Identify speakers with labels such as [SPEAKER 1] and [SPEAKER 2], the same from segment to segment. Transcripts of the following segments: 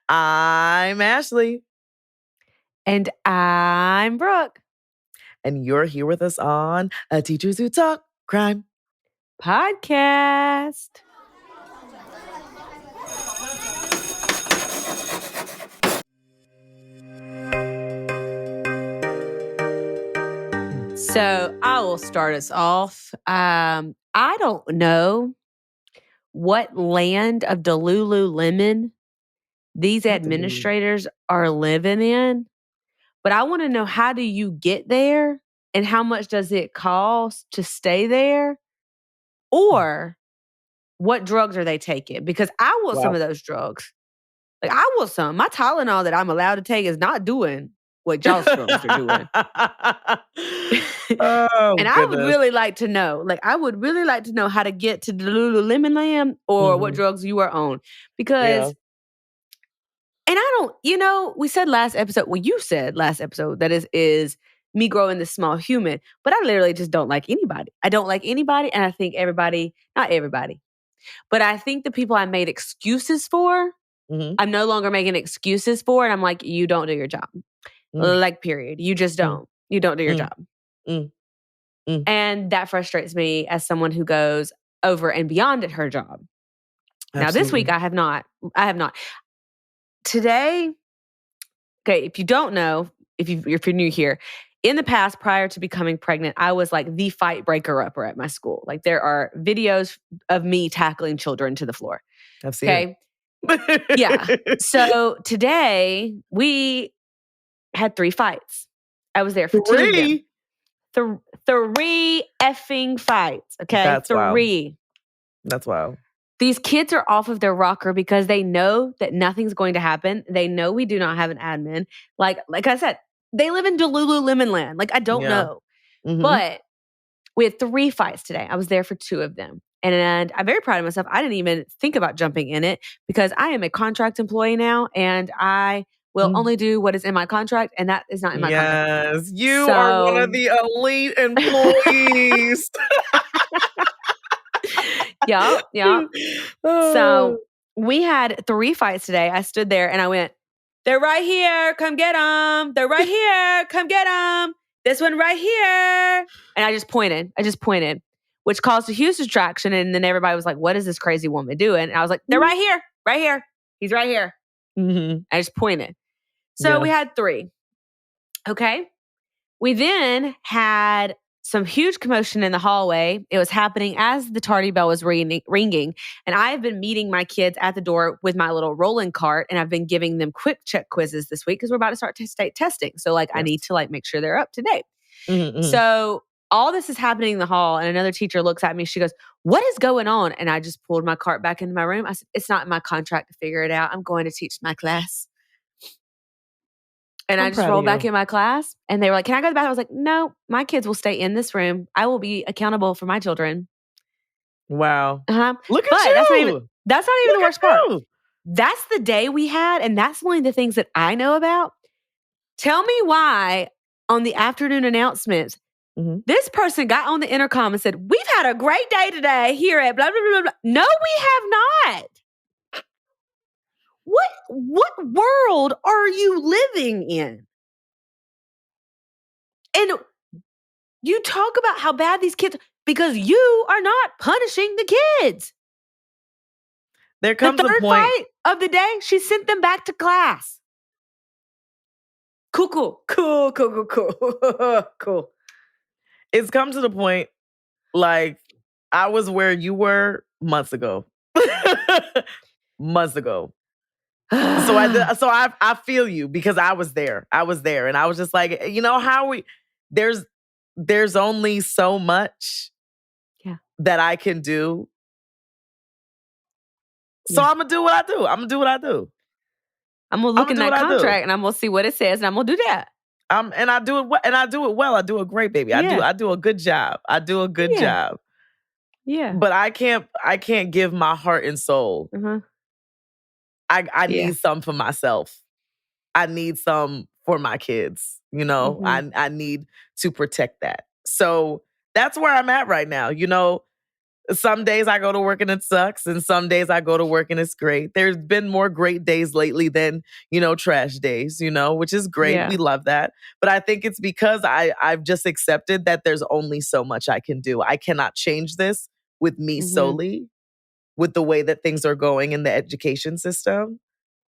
[SPEAKER 1] I'm Ashley.
[SPEAKER 2] And I'm Brooke.
[SPEAKER 1] And you're here with us on A Teachers Who Talk Crime
[SPEAKER 2] podcast. So I will start us off. I don't know what land of Delulu these administrators are living in, but I want to know, how do you get there and how much does it cost to stay there? Or what drugs are they taking? Because I want some of those drugs. Like, I want some. My Tylenol that I'm allowed to take is not doing what y'all's drugs are doing. And I would really like to know. Like, I would really like to know how to get to the Lululemon Land or what drugs you are on. Because, and I don't, we said last episode, well, you said last episode that is me growing this small human, but I literally just don't like anybody. I don't like anybody. And I think not everybody, but I think the people I made excuses for, I'm no longer making excuses for, and I'm like, you don't do your job. Like, period. You just don't. You don't do your job. And that frustrates me as someone who goes over and beyond at her job. Absolutely. Now, this week I have not. Today, okay, if you don't know, if you're new here, in the past, prior to becoming pregnant, I was like the fight breaker-upper at my school. Like, there are videos of me tackling children to the floor.
[SPEAKER 1] I've seen it.
[SPEAKER 2] Yeah. So today we had 3 fights. I was there for 2 of them. 3 effing fights. Okay.
[SPEAKER 1] That's
[SPEAKER 2] 3.
[SPEAKER 1] Wild. That's wild.
[SPEAKER 2] These kids are off of their rocker because they know that nothing's going to happen. They know we do not have an admin. Like I said, they live in Lululemon Land. Like, I don't know. But we had 3 fights today. I was there for 2 of them. And I'm very proud of myself. I didn't even think about jumping in it because I am a contract employee now, and I will only do what is in my contract, and that is not in my contract.
[SPEAKER 1] Yes, you are one of the elite employees.
[SPEAKER 2] Yeah. So we had 3 fights today. I stood there and I went, they're right here. Come get them. They're right here. Come get them. This one right here. And I just pointed, which caused a huge distraction. And then everybody was like, what is this crazy woman doing? And I was like, they're right here. He's right here. I just pointed. So we had 3. Okay. We then had some huge commotion in the hallway. It was happening as the tardy bell was ringing. And I have been meeting my kids at the door with my little rolling cart. And I've been giving them quick check quizzes this week because we're about to start state testing. So I need to make sure they're up to date. So all this is happening in the hall. And another teacher looks at me. She goes, what is going on? And I just pulled my cart back into my room. I said, it's not in my contract to figure it out. I'm going to teach my class. And I just rolled back in my class, and they were like, can I go to the bathroom? I was like, no, my kids will stay in this room. I will be accountable for my children.
[SPEAKER 1] Wow.
[SPEAKER 2] Look at you. That's not even the worst part. That's the day we had, and that's one of the things that I know about. Tell me why on the afternoon announcements, this person got on the intercom and said, we've had a great day today here at blah, blah, blah, blah. No, we have not. What world are you living in? And you talk about how bad these kids, because you are not punishing the kids.
[SPEAKER 1] There comes
[SPEAKER 2] the third
[SPEAKER 1] a point
[SPEAKER 2] fight of the day, she sent them back to class. Cool.
[SPEAKER 1] It's come to the point, like, I was where you were months ago. So I feel you because I was there. And I was just like, there's only so much that I can do. So I'm going to do what I do. I'm going
[SPEAKER 2] to look in that contract and I'm going to see what it says and I'm going to do that.
[SPEAKER 1] And I do it well. I do a great baby. I do a good job. job.
[SPEAKER 2] Yeah.
[SPEAKER 1] But I can't give my heart and soul. I need some for myself. I need some for my kids. I need to protect that. So that's where I'm at right now. Some days I go to work and it sucks, and some days I go to work and it's great. There's been more great days lately than, trash days, which is great.
[SPEAKER 2] Yeah.
[SPEAKER 1] We love that. But I think it's because I've just accepted that there's only so much I can do. I cannot change this with me solely, with the way that things are going in the education system.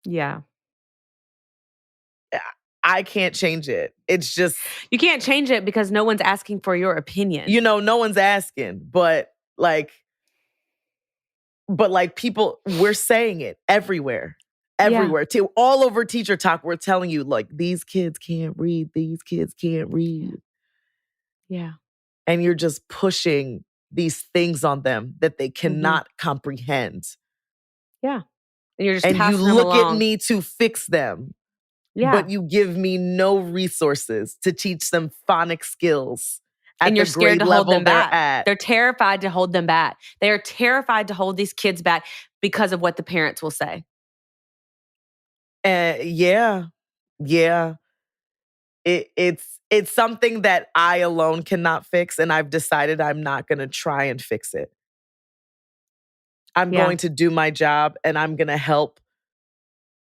[SPEAKER 2] Yeah.
[SPEAKER 1] I can't change it. It's just...
[SPEAKER 2] You can't change it because no one's asking for your opinion.
[SPEAKER 1] No one's asking, but people, we're saying it everywhere. Everywhere.
[SPEAKER 2] Yeah.
[SPEAKER 1] All over Teacher Talk, we're telling you, these kids can't read. These kids can't read.
[SPEAKER 2] Yeah.
[SPEAKER 1] And you're just pushing these things on them that they cannot comprehend.
[SPEAKER 2] Yeah. And you're just
[SPEAKER 1] and
[SPEAKER 2] passing
[SPEAKER 1] you
[SPEAKER 2] them
[SPEAKER 1] look
[SPEAKER 2] along.
[SPEAKER 1] at me to fix them.
[SPEAKER 2] Yeah.
[SPEAKER 1] But you give me no resources to teach them phonics skills at
[SPEAKER 2] and you're
[SPEAKER 1] the
[SPEAKER 2] scared
[SPEAKER 1] grade
[SPEAKER 2] to hold
[SPEAKER 1] level
[SPEAKER 2] them
[SPEAKER 1] they're
[SPEAKER 2] back.
[SPEAKER 1] at.
[SPEAKER 2] They're terrified to hold them back. They are terrified to hold these kids back because of what the parents will say.
[SPEAKER 1] Yeah. It's something that I alone cannot fix, and I've decided I'm not going to try and fix it. I'm going to do my job, and I'm going to help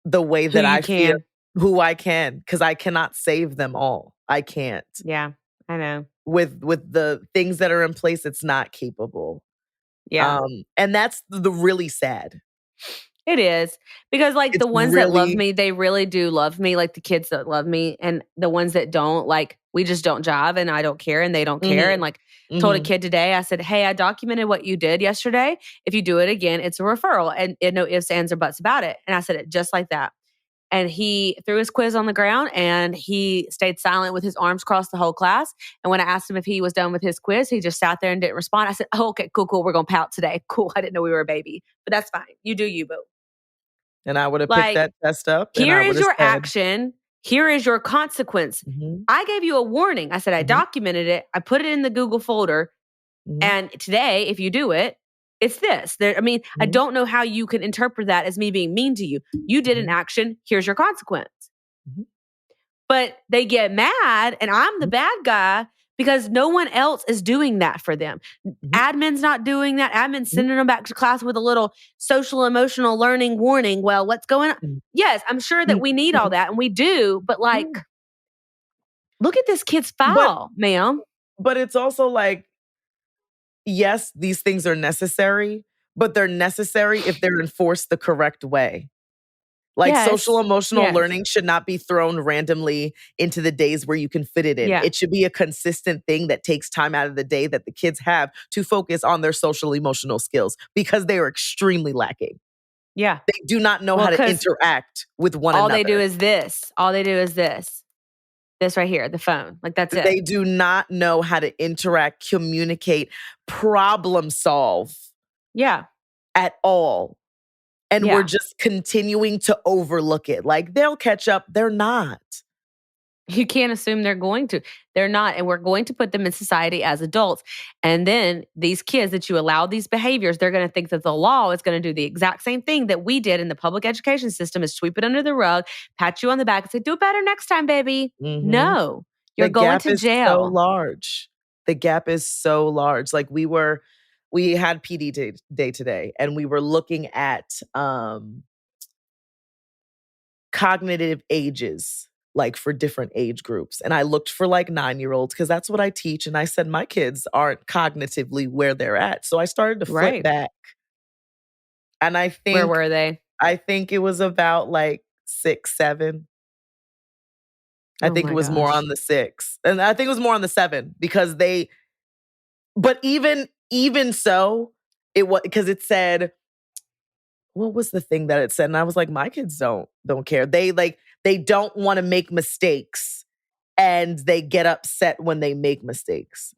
[SPEAKER 1] the way that I feel, who I can, because I cannot save them all. I can't.
[SPEAKER 2] Yeah, I know.
[SPEAKER 1] With the things that are in place, it's not capable.
[SPEAKER 2] Yeah.
[SPEAKER 1] And that's the really sad.
[SPEAKER 2] It is. Because the ones that love me, they really do love me, the kids that love me. And the ones that don't, we just don't jive, and I don't care and they don't care. And told a kid today, I said, hey, I documented what you did yesterday. If you do it again, it's a referral. And no ifs, ands, or buts about it. And I said it just like that. And he threw his quiz on the ground and he stayed silent with his arms crossed the whole class. And when I asked him if he was done with his quiz, he just sat there and didn't respond. I said, oh, okay, cool. We're going to pout today. Cool. I didn't know we were a baby, but that's fine. You do you, boo.
[SPEAKER 1] And I would have picked that test up.
[SPEAKER 2] Here is your action. Here is your consequence. I gave you a warning. I said, I documented it. I put it in the Google folder. And today, if you do it, it's this. I don't know how you can interpret that as me being mean to you. You did an action. Here's your consequence. But they get mad, and I'm the bad guy because no one else is doing that for them. Admin's not doing that. Admin's sending them back to class with a little social emotional learning warning. Well, what's going on? Yes, I'm sure that we need all that, and we do. But look at this kid's file, ma'am.
[SPEAKER 1] But it's also yes, these things are necessary, but they're necessary if they're enforced the correct way. Social emotional learning should not be thrown randomly into the days where you can fit it in.
[SPEAKER 2] Yeah.
[SPEAKER 1] It should be a consistent thing that takes time out of the day that the kids have to focus on their social emotional skills, because they are extremely lacking.
[SPEAKER 2] Yeah.
[SPEAKER 1] They do not know how to interact with one another.
[SPEAKER 2] All they do is this. All they do is this. This right here, the phone. That's it.
[SPEAKER 1] They do not know how to interact, communicate, problem solve.
[SPEAKER 2] Yeah.
[SPEAKER 1] At all. And we're just continuing to overlook it. They'll catch up. They're not.
[SPEAKER 2] You can't assume they're going to. They're not. And we're going to put them in society as adults. And then these kids that you allow these behaviors, they're going to think that the law is going to do the exact same thing that we did in the public education system, is sweep it under the rug, pat you on the back and say, do better next time, baby. No, you're going to jail.
[SPEAKER 1] So large. The gap is so large. We had PD day today, and we were looking at cognitive ages, for different age groups. And I looked for 9-year-olds, because that's what I teach. And I said, my kids aren't cognitively where they're at. So I started to flip back. And I think...
[SPEAKER 2] Where were they?
[SPEAKER 1] I think it was about 6, 7. I think it was more on the 6. And I think it was more on the 7, because but even so, because it said, what was the thing that it said? And I was like, my kids don't care. They don't want to make mistakes, and they get upset when they make mistakes.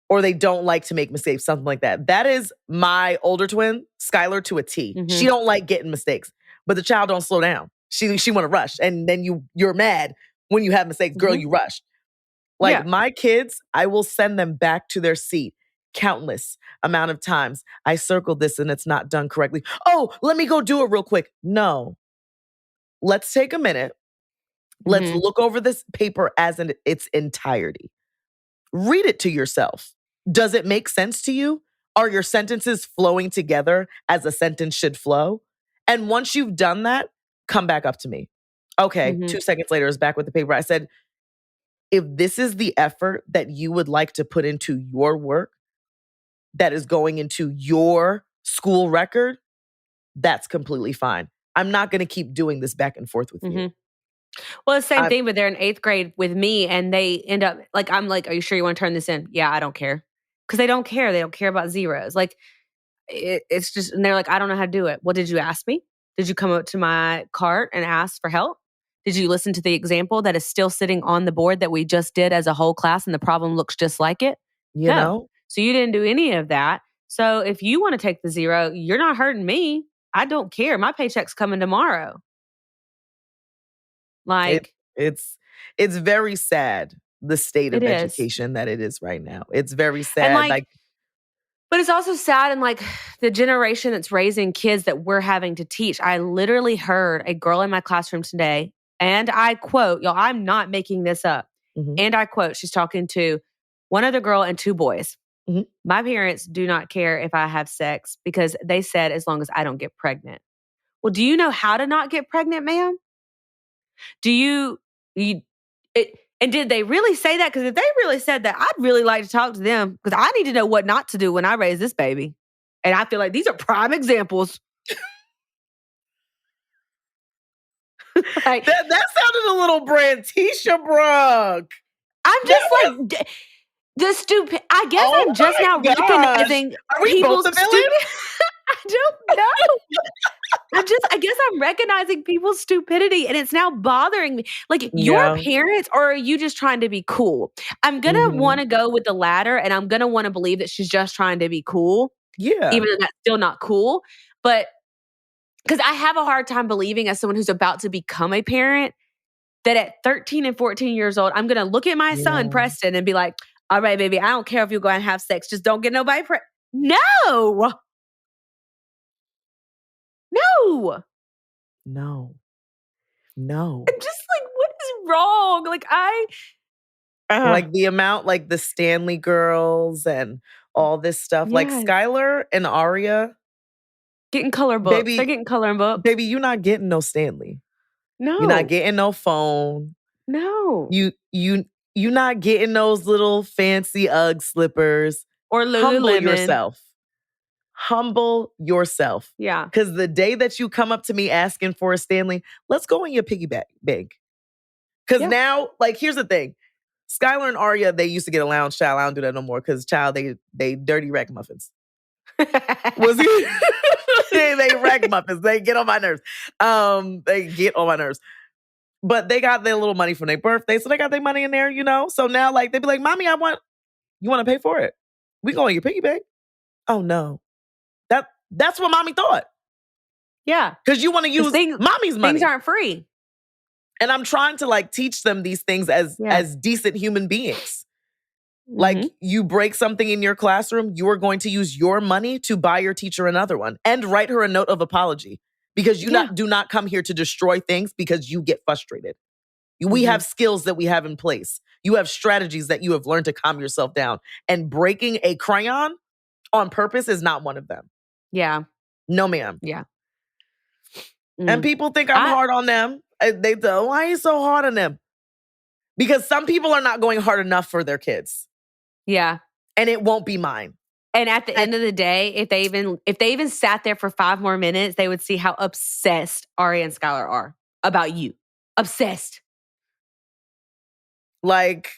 [SPEAKER 1] Or they don't like to make mistakes, something like that. That is my older twin, Skylar, to a T. She don't like getting mistakes, but the child don't slow down. She want to rush, and then you're mad when you have mistakes. Girl, you rushed. My kids, I will send them back to their seat countless amount of times. I circled this and it's not done correctly. Oh, let me go do it real quick. No. Let's take a minute. Let's look over this paper as in its entirety. Read it to yourself. Does it make sense to you? Are your sentences flowing together as a sentence should flow? And once you've done that, come back up to me. Okay, 2 seconds later, is back with the paper. I said, if this is the effort that you would like to put into your work that is going into your school record, that's completely fine. I'm not going to keep doing this back and forth with you.
[SPEAKER 2] Well, the same thing, but they're in 8th grade with me and they end up, like, I'm like, are you sure you want to turn this in? Yeah, I don't care. Because they don't care. They don't care about zeros. Like, it's just, and they're like, I don't know how to do it. Well, did you ask me? Did you come up to my cart and ask for help? Did you listen to the example that is still sitting on the board that we just did as a whole class and the problem looks just like it?
[SPEAKER 1] You know?
[SPEAKER 2] So you didn't do any of that. So if you want to take the 0, you're not hurting me. I don't care. My paycheck's coming tomorrow. Like,
[SPEAKER 1] it's very sad, the state of education that it is right now. It's very sad.
[SPEAKER 2] And like, but it's also sad in like the generation that's raising kids that we're having to teach. I literally heard a girl in my classroom today, and I quote, y'all, I'm not making this up. And I quote, she's talking to one other girl and 2 boys. My parents do not care if I have sex because they said as long as I don't get pregnant. Well, do you know how to not get pregnant, ma'am? And did they really say that? Because if they really said that, I'd really like to talk to them because I need to know what not to do when I raise this baby. And I feel like these are prime examples.
[SPEAKER 1] Like, that sounded a little Brantisha Brooke.
[SPEAKER 2] I'm just like the stupid. I guess I'm just now recognizing people's stupid. I don't know. I guess I'm recognizing people's stupidity and it's now bothering me. Like, your parents, or are you just trying to be cool? I'm going to want to go with the latter, and I'm going to want to believe that she's just trying to be cool.
[SPEAKER 1] Yeah.
[SPEAKER 2] Even though that's still not cool. But because I have a hard time believing, as someone who's about to become a parent, that at 13 and 14 years old, I'm going to look at my son, Preston, and be like, all right, baby, I don't care if you go and have sex. Just don't get nobody pregnant. No. I'm just like, what is wrong? Like,
[SPEAKER 1] like the amount, like the Stanley girls and all this stuff. Like Skylar and Aria.
[SPEAKER 2] Getting color books.
[SPEAKER 1] Baby,
[SPEAKER 2] they're getting coloring books.
[SPEAKER 1] Baby, you're not getting no Stanley.
[SPEAKER 2] No.
[SPEAKER 1] You're not getting no phone.
[SPEAKER 2] No.
[SPEAKER 1] You're not getting those little fancy Ugg slippers.
[SPEAKER 2] Or Lululemon.
[SPEAKER 1] Humble yourself.
[SPEAKER 2] Yeah.
[SPEAKER 1] Because the day that you come up to me asking for a Stanley, let's go in your piggy bank. Because now, like, here's the thing. Skylar and Aria, they used to get a lounge child. I don't do that no more because, child, they dirty ragamuffins. They ragamuffins. They get on my nerves. They get on my nerves. But they got their little money from their birthday, so they got their money in there, you know? So now, like, they be like, Mommy, you want to pay for it? We go in your piggy bank? Oh, no. That's what Mommy thought.
[SPEAKER 2] Yeah.
[SPEAKER 1] Because you want to use Mommy's money.
[SPEAKER 2] Things aren't free.
[SPEAKER 1] And I'm trying to, like, teach them these things as decent human beings. Like, you break something in your classroom, you are going to use your money to buy your teacher another one and write her a note of apology. Because you do not come here to destroy things because you get frustrated. We have skills that we have in place. You have strategies that you have learned to calm yourself down. And breaking a crayon on purpose is not one of them.
[SPEAKER 2] Yeah.
[SPEAKER 1] No, ma'am.
[SPEAKER 2] Yeah.
[SPEAKER 1] And people think I'm hard on them. They say, why are you so hard on them? Because some people are not going hard enough for their kids.
[SPEAKER 2] Yeah.
[SPEAKER 1] And it won't be mine.
[SPEAKER 2] And at the end of the day, if they even sat there for 5 more minutes, they would see how obsessed Ari and Skylar are about you. Obsessed.
[SPEAKER 1] Like,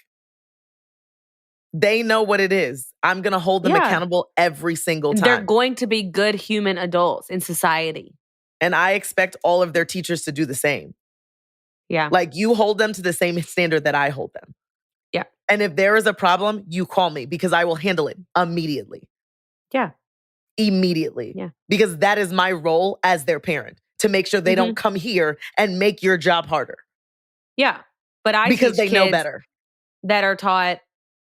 [SPEAKER 1] they know what it is. I'm going to hold them accountable every single time.
[SPEAKER 2] They're going to be good human adults in society.
[SPEAKER 1] And I expect all of their teachers to do the same.
[SPEAKER 2] Yeah.
[SPEAKER 1] Like, you hold them to the same standard that I hold them.
[SPEAKER 2] Yeah.
[SPEAKER 1] And if there is a problem, you call me because I will handle it immediately.
[SPEAKER 2] Yeah.
[SPEAKER 1] Immediately.
[SPEAKER 2] Yeah.
[SPEAKER 1] Because that is my role as their parent, to make sure they don't come here and make your job harder.
[SPEAKER 2] Yeah. But
[SPEAKER 1] because they know better.
[SPEAKER 2] That are taught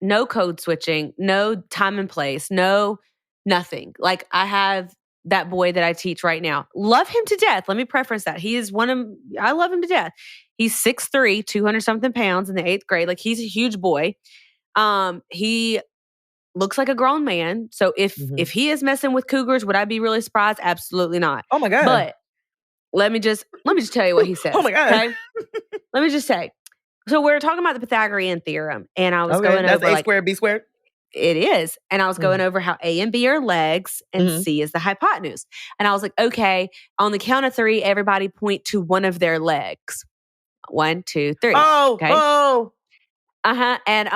[SPEAKER 2] no code switching, no time and place, no nothing. Like, I have that boy that I teach right now. Love him to death. Let me preference that. He is I love him to death. He's 6'3", 200 something pounds in the 8th grade. Like, he's a huge boy. He looks like a grown man. So if he is messing with cougars, would I be really surprised? Absolutely not.
[SPEAKER 1] Oh my God.
[SPEAKER 2] But let me just tell you what he says.
[SPEAKER 1] Oh my God.
[SPEAKER 2] Okay. Let me just say. So we're talking about the Pythagorean theorem, and I was going
[SPEAKER 1] that's
[SPEAKER 2] over
[SPEAKER 1] A squared, B squared?
[SPEAKER 2] It is. And I was going over how A and B are legs and C is the hypotenuse. And I was like, okay, on the count of 3, everybody point to one of their legs. 1, 2, 3.
[SPEAKER 1] Oh,
[SPEAKER 2] okay. And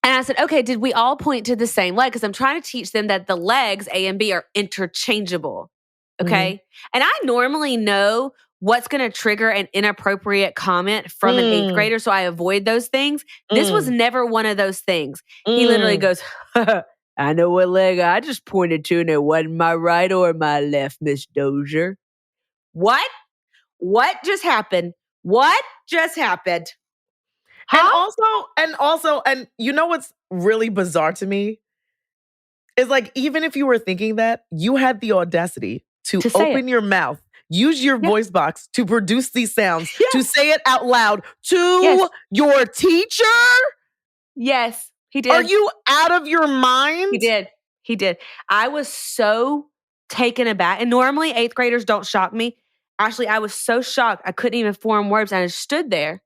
[SPEAKER 2] I said, okay, did we all point to the same leg? Because I'm trying to teach them that the legs, A and B, are interchangeable. Okay. And I normally know what's going to trigger an inappropriate comment from an 8th grader. So I avoid those things. This was never one of those things. He literally goes, I know what leg I just pointed to, and it wasn't my right or my left, Miss Dozier. What? What just happened? What just happened?
[SPEAKER 1] Huh? And you know what's really bizarre to me? Is like, even if you were thinking that, you had the audacity to open your mouth, use your voice box to produce these sounds, to say it out loud to your teacher?
[SPEAKER 2] Yes, he did.
[SPEAKER 1] Are you out of your mind?
[SPEAKER 2] He did. I was so taken aback. And normally 8th graders don't shock me. Actually, I was so shocked I couldn't even form words. I just stood there.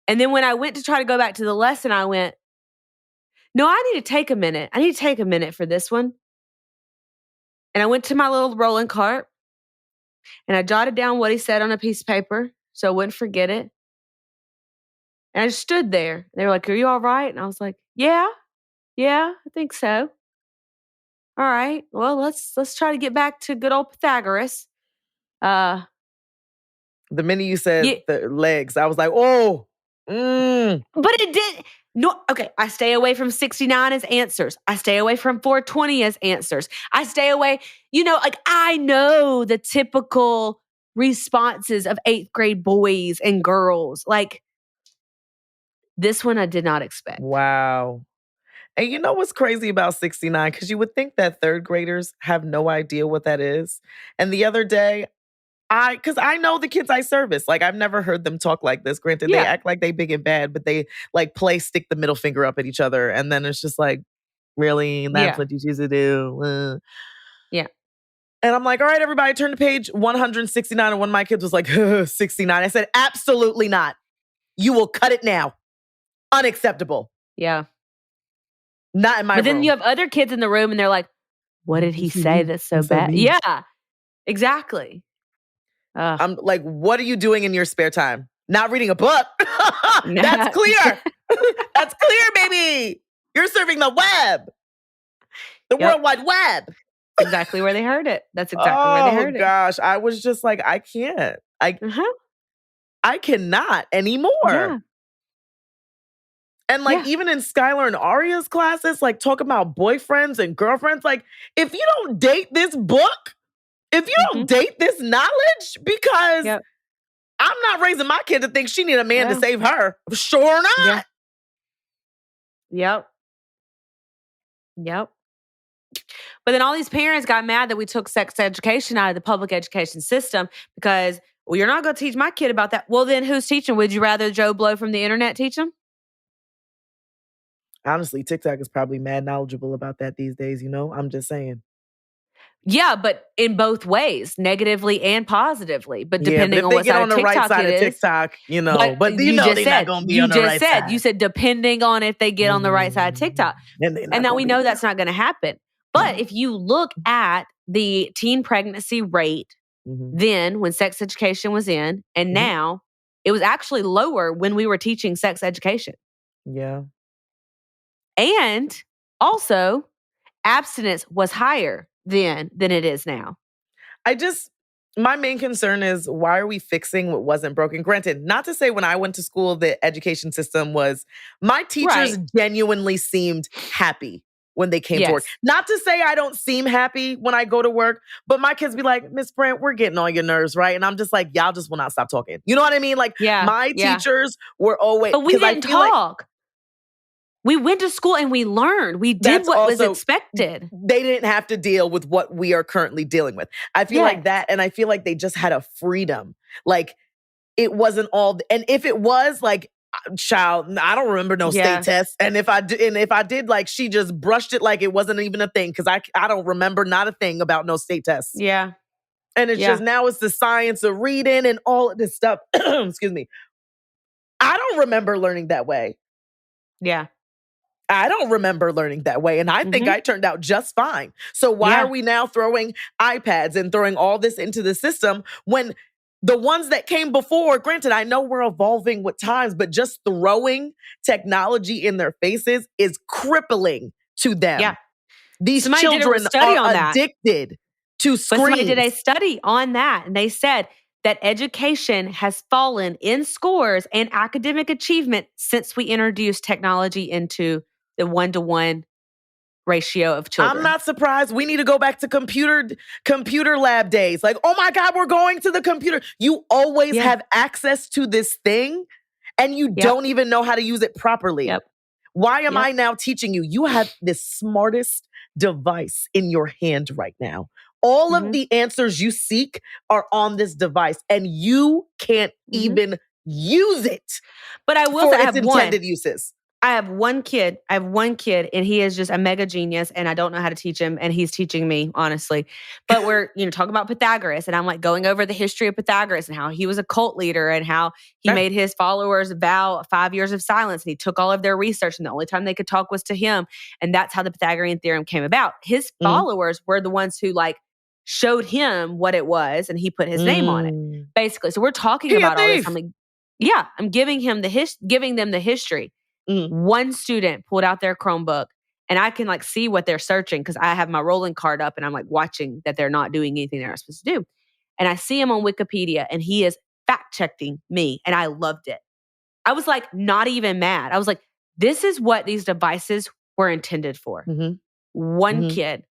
[SPEAKER 2] And then when I went to try to go back to the lesson, I went, no, I need to take a minute. I need to take a minute for this one. And I went to my little rolling cart and I jotted down what he said on a piece of paper so I wouldn't forget it. And I just stood there. They were like, are you all right? And I was like, yeah, I think so. All right. Well, let's try to get back to good old Pythagoras.
[SPEAKER 1] The minute you said the legs, I was like, oh.
[SPEAKER 2] But it did. No, okay. I stay away from 69 as answers. I stay away from 420 as answers. I stay away, like I know the typical responses of 8th grade boys and girls. Like this one I did not expect.
[SPEAKER 1] Wow. And you know what's crazy about 69? Because you would think that 3rd graders have no idea what that is. And the other day, because I know the kids I service. Like, I've never heard them talk like this. Granted, they act like they big and bad, but they like stick the middle finger up at each other. And then it's just like, really? That's what you choose to do?
[SPEAKER 2] Yeah.
[SPEAKER 1] And I'm like, all right, everybody, turn to page 169. And one of my kids was like, 69. I said, absolutely not. You will cut it now. Unacceptable.
[SPEAKER 2] Yeah.
[SPEAKER 1] Not in my room.
[SPEAKER 2] But then you have other kids in the room and they're like, what did he say that's so bad? Yeah, exactly.
[SPEAKER 1] I'm like, what are you doing in your spare time? Not reading a book. That's clear. That's clear, baby. You're surfing the web. The World Wide Web.
[SPEAKER 2] Exactly where they heard it. That's exactly where they heard it.
[SPEAKER 1] Oh, gosh. I was just like, I can't. I cannot anymore.
[SPEAKER 2] Yeah.
[SPEAKER 1] And like, even in Skylar and Aria's classes, like talk about boyfriends and girlfriends. Like, if you don't date this book, if you don't date this knowledge, because I'm not raising my kid to think she need a man to save her. Sure not.
[SPEAKER 2] Yep. But then all these parents got mad that we took sex education out of the public education system because, well, you're not going to teach my kid about that. Well, then who's teaching? Would you rather Joe Blow from the internet teach them?
[SPEAKER 1] Honestly, TikTok is probably mad knowledgeable about that these days, I'm just saying.
[SPEAKER 2] Yeah, but in both ways, negatively and positively. But depending on what side of TikTok
[SPEAKER 1] right side of TikTok, but they're not going to be on the right side.
[SPEAKER 2] You said depending on if they get on the right side of TikTok. And now we know that's not going to happen. But if you look at the teen pregnancy rate then when sex education was in, and now it was actually lower when we were teaching sex education.
[SPEAKER 1] Yeah.
[SPEAKER 2] And also, abstinence was higher then than it is now.
[SPEAKER 1] My main concern is, why are we fixing what wasn't broken? Granted, not to say when I went to school, the education system my teachers genuinely seemed happy when they came to work. Not to say I don't seem happy when I go to work, but my kids be like, Miss Brent, we're getting on your nerves, right? And I'm just like, y'all just will not stop talking. You know what I mean? Like, my teachers were always...
[SPEAKER 2] But we didn't talk. We went to school and we learned. We did what was expected.
[SPEAKER 1] They didn't have to deal with what we are currently dealing with. I feel like that, and I feel like they just had a freedom. Like, it wasn't all... And if it was, like, Child, I don't remember no state test. And if I did, like, she just brushed it like it wasn't even a thing, because I don't remember not a thing about no state tests.
[SPEAKER 2] Yeah.
[SPEAKER 1] And it's just, now it's the science of reading and all of this stuff. Excuse me. I don't remember learning that way.
[SPEAKER 2] Yeah.
[SPEAKER 1] I don't remember learning that way. And I think I turned out just fine. So why are we now throwing iPads and throwing all this into the system when the ones that came before, granted, I know we're evolving with times, but just throwing technology in their faces is crippling to them.
[SPEAKER 2] Yeah.
[SPEAKER 1] These children are addicted to screens.
[SPEAKER 2] Somebody did a study on that, and they said that education has fallen in scores and academic achievement since we introduced technology into the 1-to-1 ratio of children.
[SPEAKER 1] I'm not surprised. We need to go back to computer lab days. Like, oh my God, we're going to the computer. You always have access to this thing, and you don't even know how to use it properly. Why am I now teaching you? You have the smartest device in your hand right now. All of the answers you seek are on this device, and you can't even use it.
[SPEAKER 2] But I will say, I have
[SPEAKER 1] intended uses.
[SPEAKER 2] I have one kid, and he is just a mega genius, and I don't know how to teach him, and he's teaching me, honestly. But we're, talking about Pythagoras, and I'm like going over the history of Pythagoras and how he was a cult leader and how he made his followers vow 5 years of silence, and he took all of their research, and the only time they could talk was to him. And that's how the Pythagorean theorem came about. His followers were the ones who showed him what it was, and he put his name on it, basically. So we're talking about all this. I'm like, I'm giving them the history. One student pulled out their Chromebook, and I can see what they're searching because I have my rolling card up, and I'm watching that they're not doing anything they're not supposed to do. And I see him on Wikipedia, and he is fact-checking me, and I loved it. I was not even mad. I was like, this is what these devices were intended for. One kid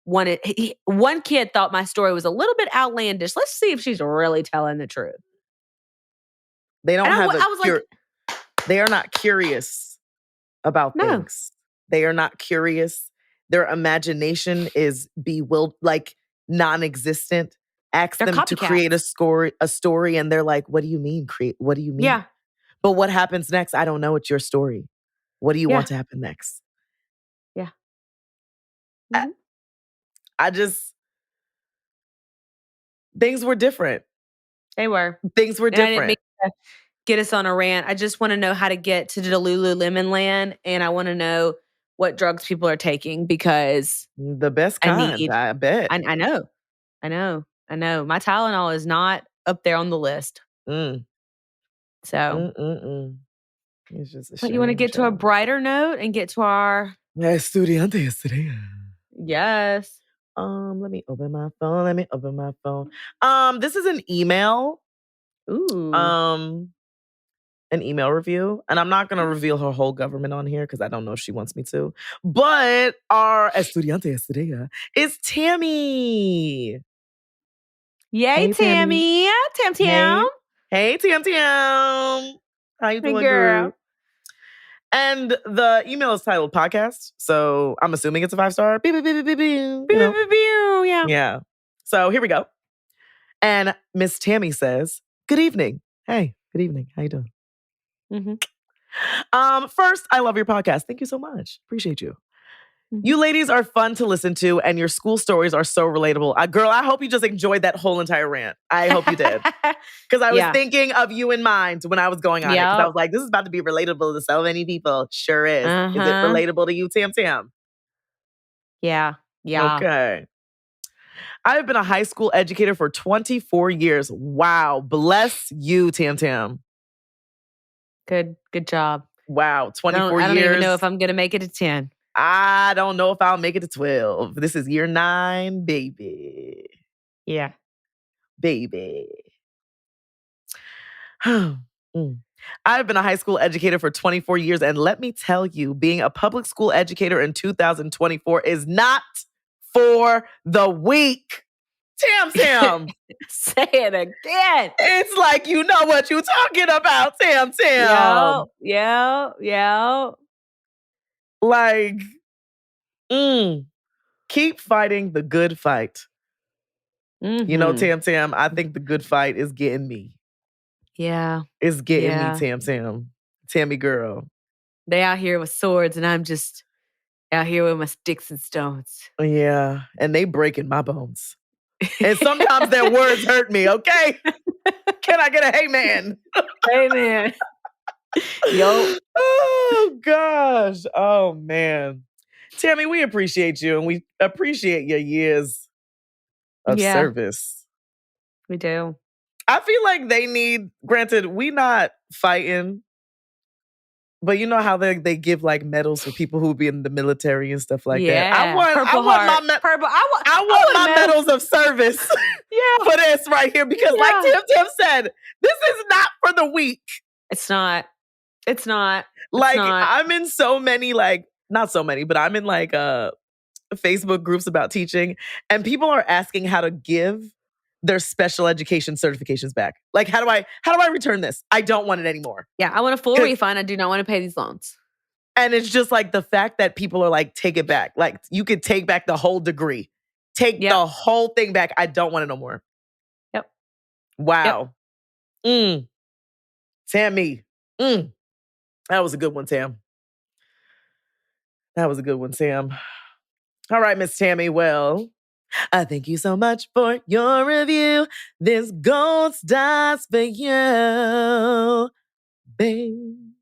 [SPEAKER 2] thought my story was a little bit outlandish. Let's see if she's really telling the truth.
[SPEAKER 1] They don't they are not curious about things. They are not curious. Their imagination is non-existent. Ask them to create a story, and they're like, what do you mean create? What do you mean?
[SPEAKER 2] Yeah.
[SPEAKER 1] But what happens next? I don't know. It's your story. What do you want to happen next?
[SPEAKER 2] Yeah.
[SPEAKER 1] Things were different.
[SPEAKER 2] They were.
[SPEAKER 1] Things were different.
[SPEAKER 2] I didn't mean to get us on a rant. I just want to know how to get to the Lululemon land, and I want to know what drugs people are taking because
[SPEAKER 1] the best kind, I bet.
[SPEAKER 2] I know. My Tylenol is not up there on the list. So,
[SPEAKER 1] it's just a
[SPEAKER 2] but you want to get to a brighter note and get to our
[SPEAKER 1] estudiante yesterday.
[SPEAKER 2] Yes.
[SPEAKER 1] Let me open my phone. This is an email.
[SPEAKER 2] Ooh.
[SPEAKER 1] An email review. And I'm not going to reveal her whole government on here because I don't know if she wants me to. But our estudiante yesterday is Tammy.
[SPEAKER 2] Yay, hey, Tammy. Tam.
[SPEAKER 1] Hey, Tam. How you doing, girl? And the email is titled podcast. So I'm assuming it's a 5-star. Yeah. So here we go. And Miss Tammy says, good evening. Hey, good evening. How you doing? First, I love your podcast. Thank you so much. Appreciate you. You ladies are fun to listen to, and your school stories are so relatable. Girl, I hope you just enjoyed that whole entire rant. I hope you did. Because I was thinking of you in mind when I was going on it. Because I was like, this is about to be relatable to so many people. Sure is. Is it relatable to you, Tam?
[SPEAKER 2] Yeah.
[SPEAKER 1] Okay. I've been a high school educator for 24 years. Wow. Bless you, Tam.
[SPEAKER 2] Good job.
[SPEAKER 1] Wow. 24 years.
[SPEAKER 2] I don't even know if I'm going to make it to 10.
[SPEAKER 1] I don't know if I'll make it to 12. This is year 9, baby.
[SPEAKER 2] Yeah.
[SPEAKER 1] Baby. I've been a high school educator for 24 years, and let me tell you, being a public school educator in 2024 is not for the weak. Tam.
[SPEAKER 2] Say it again.
[SPEAKER 1] It's like, you know what you're talking about, Tam.
[SPEAKER 2] Yeah.
[SPEAKER 1] Like, keep fighting the good fight. You know, Tam, I think the good fight is getting me.
[SPEAKER 2] Yeah.
[SPEAKER 1] It's getting me, Tam. Tammy girl.
[SPEAKER 2] They out here with swords and I'm just out here with my sticks and stones.
[SPEAKER 1] Yeah, and they breaking my bones. And sometimes their words hurt me, okay? Can I get a hey man?
[SPEAKER 2] Hey man. Yo.
[SPEAKER 1] Oh gosh. Oh man. Tammy, we appreciate you and we appreciate your years of service.
[SPEAKER 2] We do.
[SPEAKER 1] I feel like they need, granted, we not fighting, but you know how they give like medals for people who be in the military and stuff like that. I want my medals of service for this right here because like Tim said, this is not for the weak.
[SPEAKER 2] It's not.
[SPEAKER 1] I'm in so many not so many, but I'm in Facebook groups about teaching and people are asking how to give their special education certifications back. Like, how do I return this? I don't want it anymore.
[SPEAKER 2] Yeah, I want a full refund. I do not want to pay these loans.
[SPEAKER 1] And it's just like the fact that people are like, take it back. Like, you could take back the whole degree. Take the whole thing back. I don't want it no more.
[SPEAKER 2] Yep.
[SPEAKER 1] Wow. Yep. Tammy. That was a good one, Tam. That was a good one, Sam. All right, Miss Tammy. Well, I thank you so much for your review. This gold star's for you. Bing.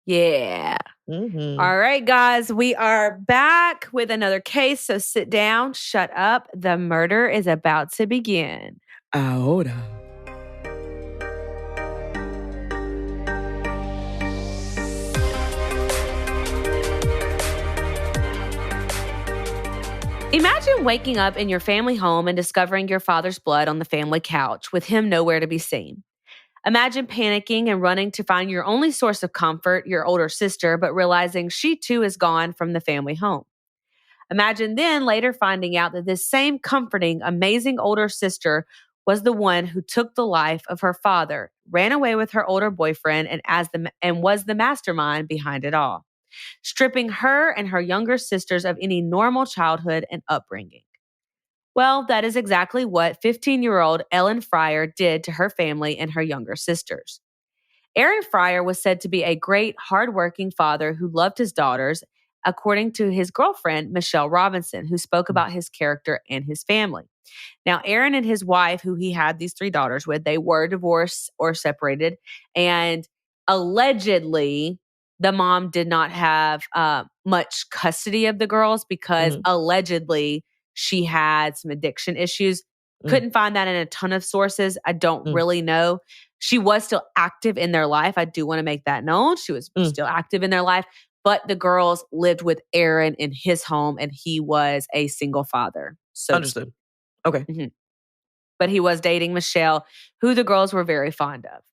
[SPEAKER 2] Yeah.
[SPEAKER 1] Mm-hmm.
[SPEAKER 2] All right, guys, we are back with another case. So sit down, shut up. The murder is about to begin.
[SPEAKER 1] Ahora.
[SPEAKER 2] Imagine waking up in your family home and discovering your father's blood on the family couch with him nowhere to be seen. Imagine panicking and running to find your only source of comfort, your older sister, but realizing she too is gone from the family home. Imagine then later finding out that this same comforting, amazing older sister was the one who took the life of her father, ran away with her older boyfriend, and was the mastermind behind it all, stripping her and her younger sisters of any normal childhood and upbringing. Well, that is exactly what 15-year-old Ellen Friar did to her family and her younger sisters. Aaron Friar was said to be a great, hardworking father who loved his daughters, according to his girlfriend, Michelle Robinson, who spoke about his character and his family. Now, Aaron and his wife, who he had these 3 daughters with, they were divorced or separated, and allegedly, the mom did not have much custody of the girls because allegedly she had some addiction issues. Couldn't find that in a ton of sources. I don't really know. She was still active in their life. I do want to make that known. She was still active in their life, but the girls lived with Aaron in his home and he was a single father. So
[SPEAKER 1] understood. Okay.
[SPEAKER 2] Mm-hmm. But he was dating Michelle, who the girls were very fond of.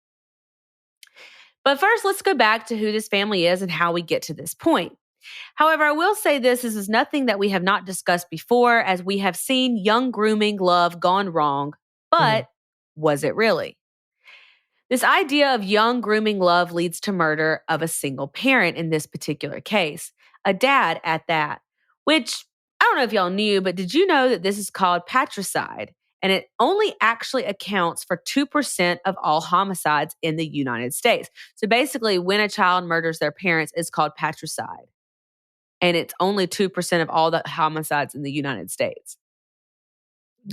[SPEAKER 2] But first, let's go back to who this family is and how we get to this point. However, I will say this is nothing that we have not discussed before, as we have seen young grooming love gone wrong, but was it really? This idea of young grooming love leads to murder of a single parent in this particular case, a dad at that, which I don't know if y'all knew, but did you know that this is called patricide? And it only actually accounts for 2% of all homicides in the United States. So basically, when a child murders their parents, it's called patricide. And it's only 2% of all the homicides in the United States.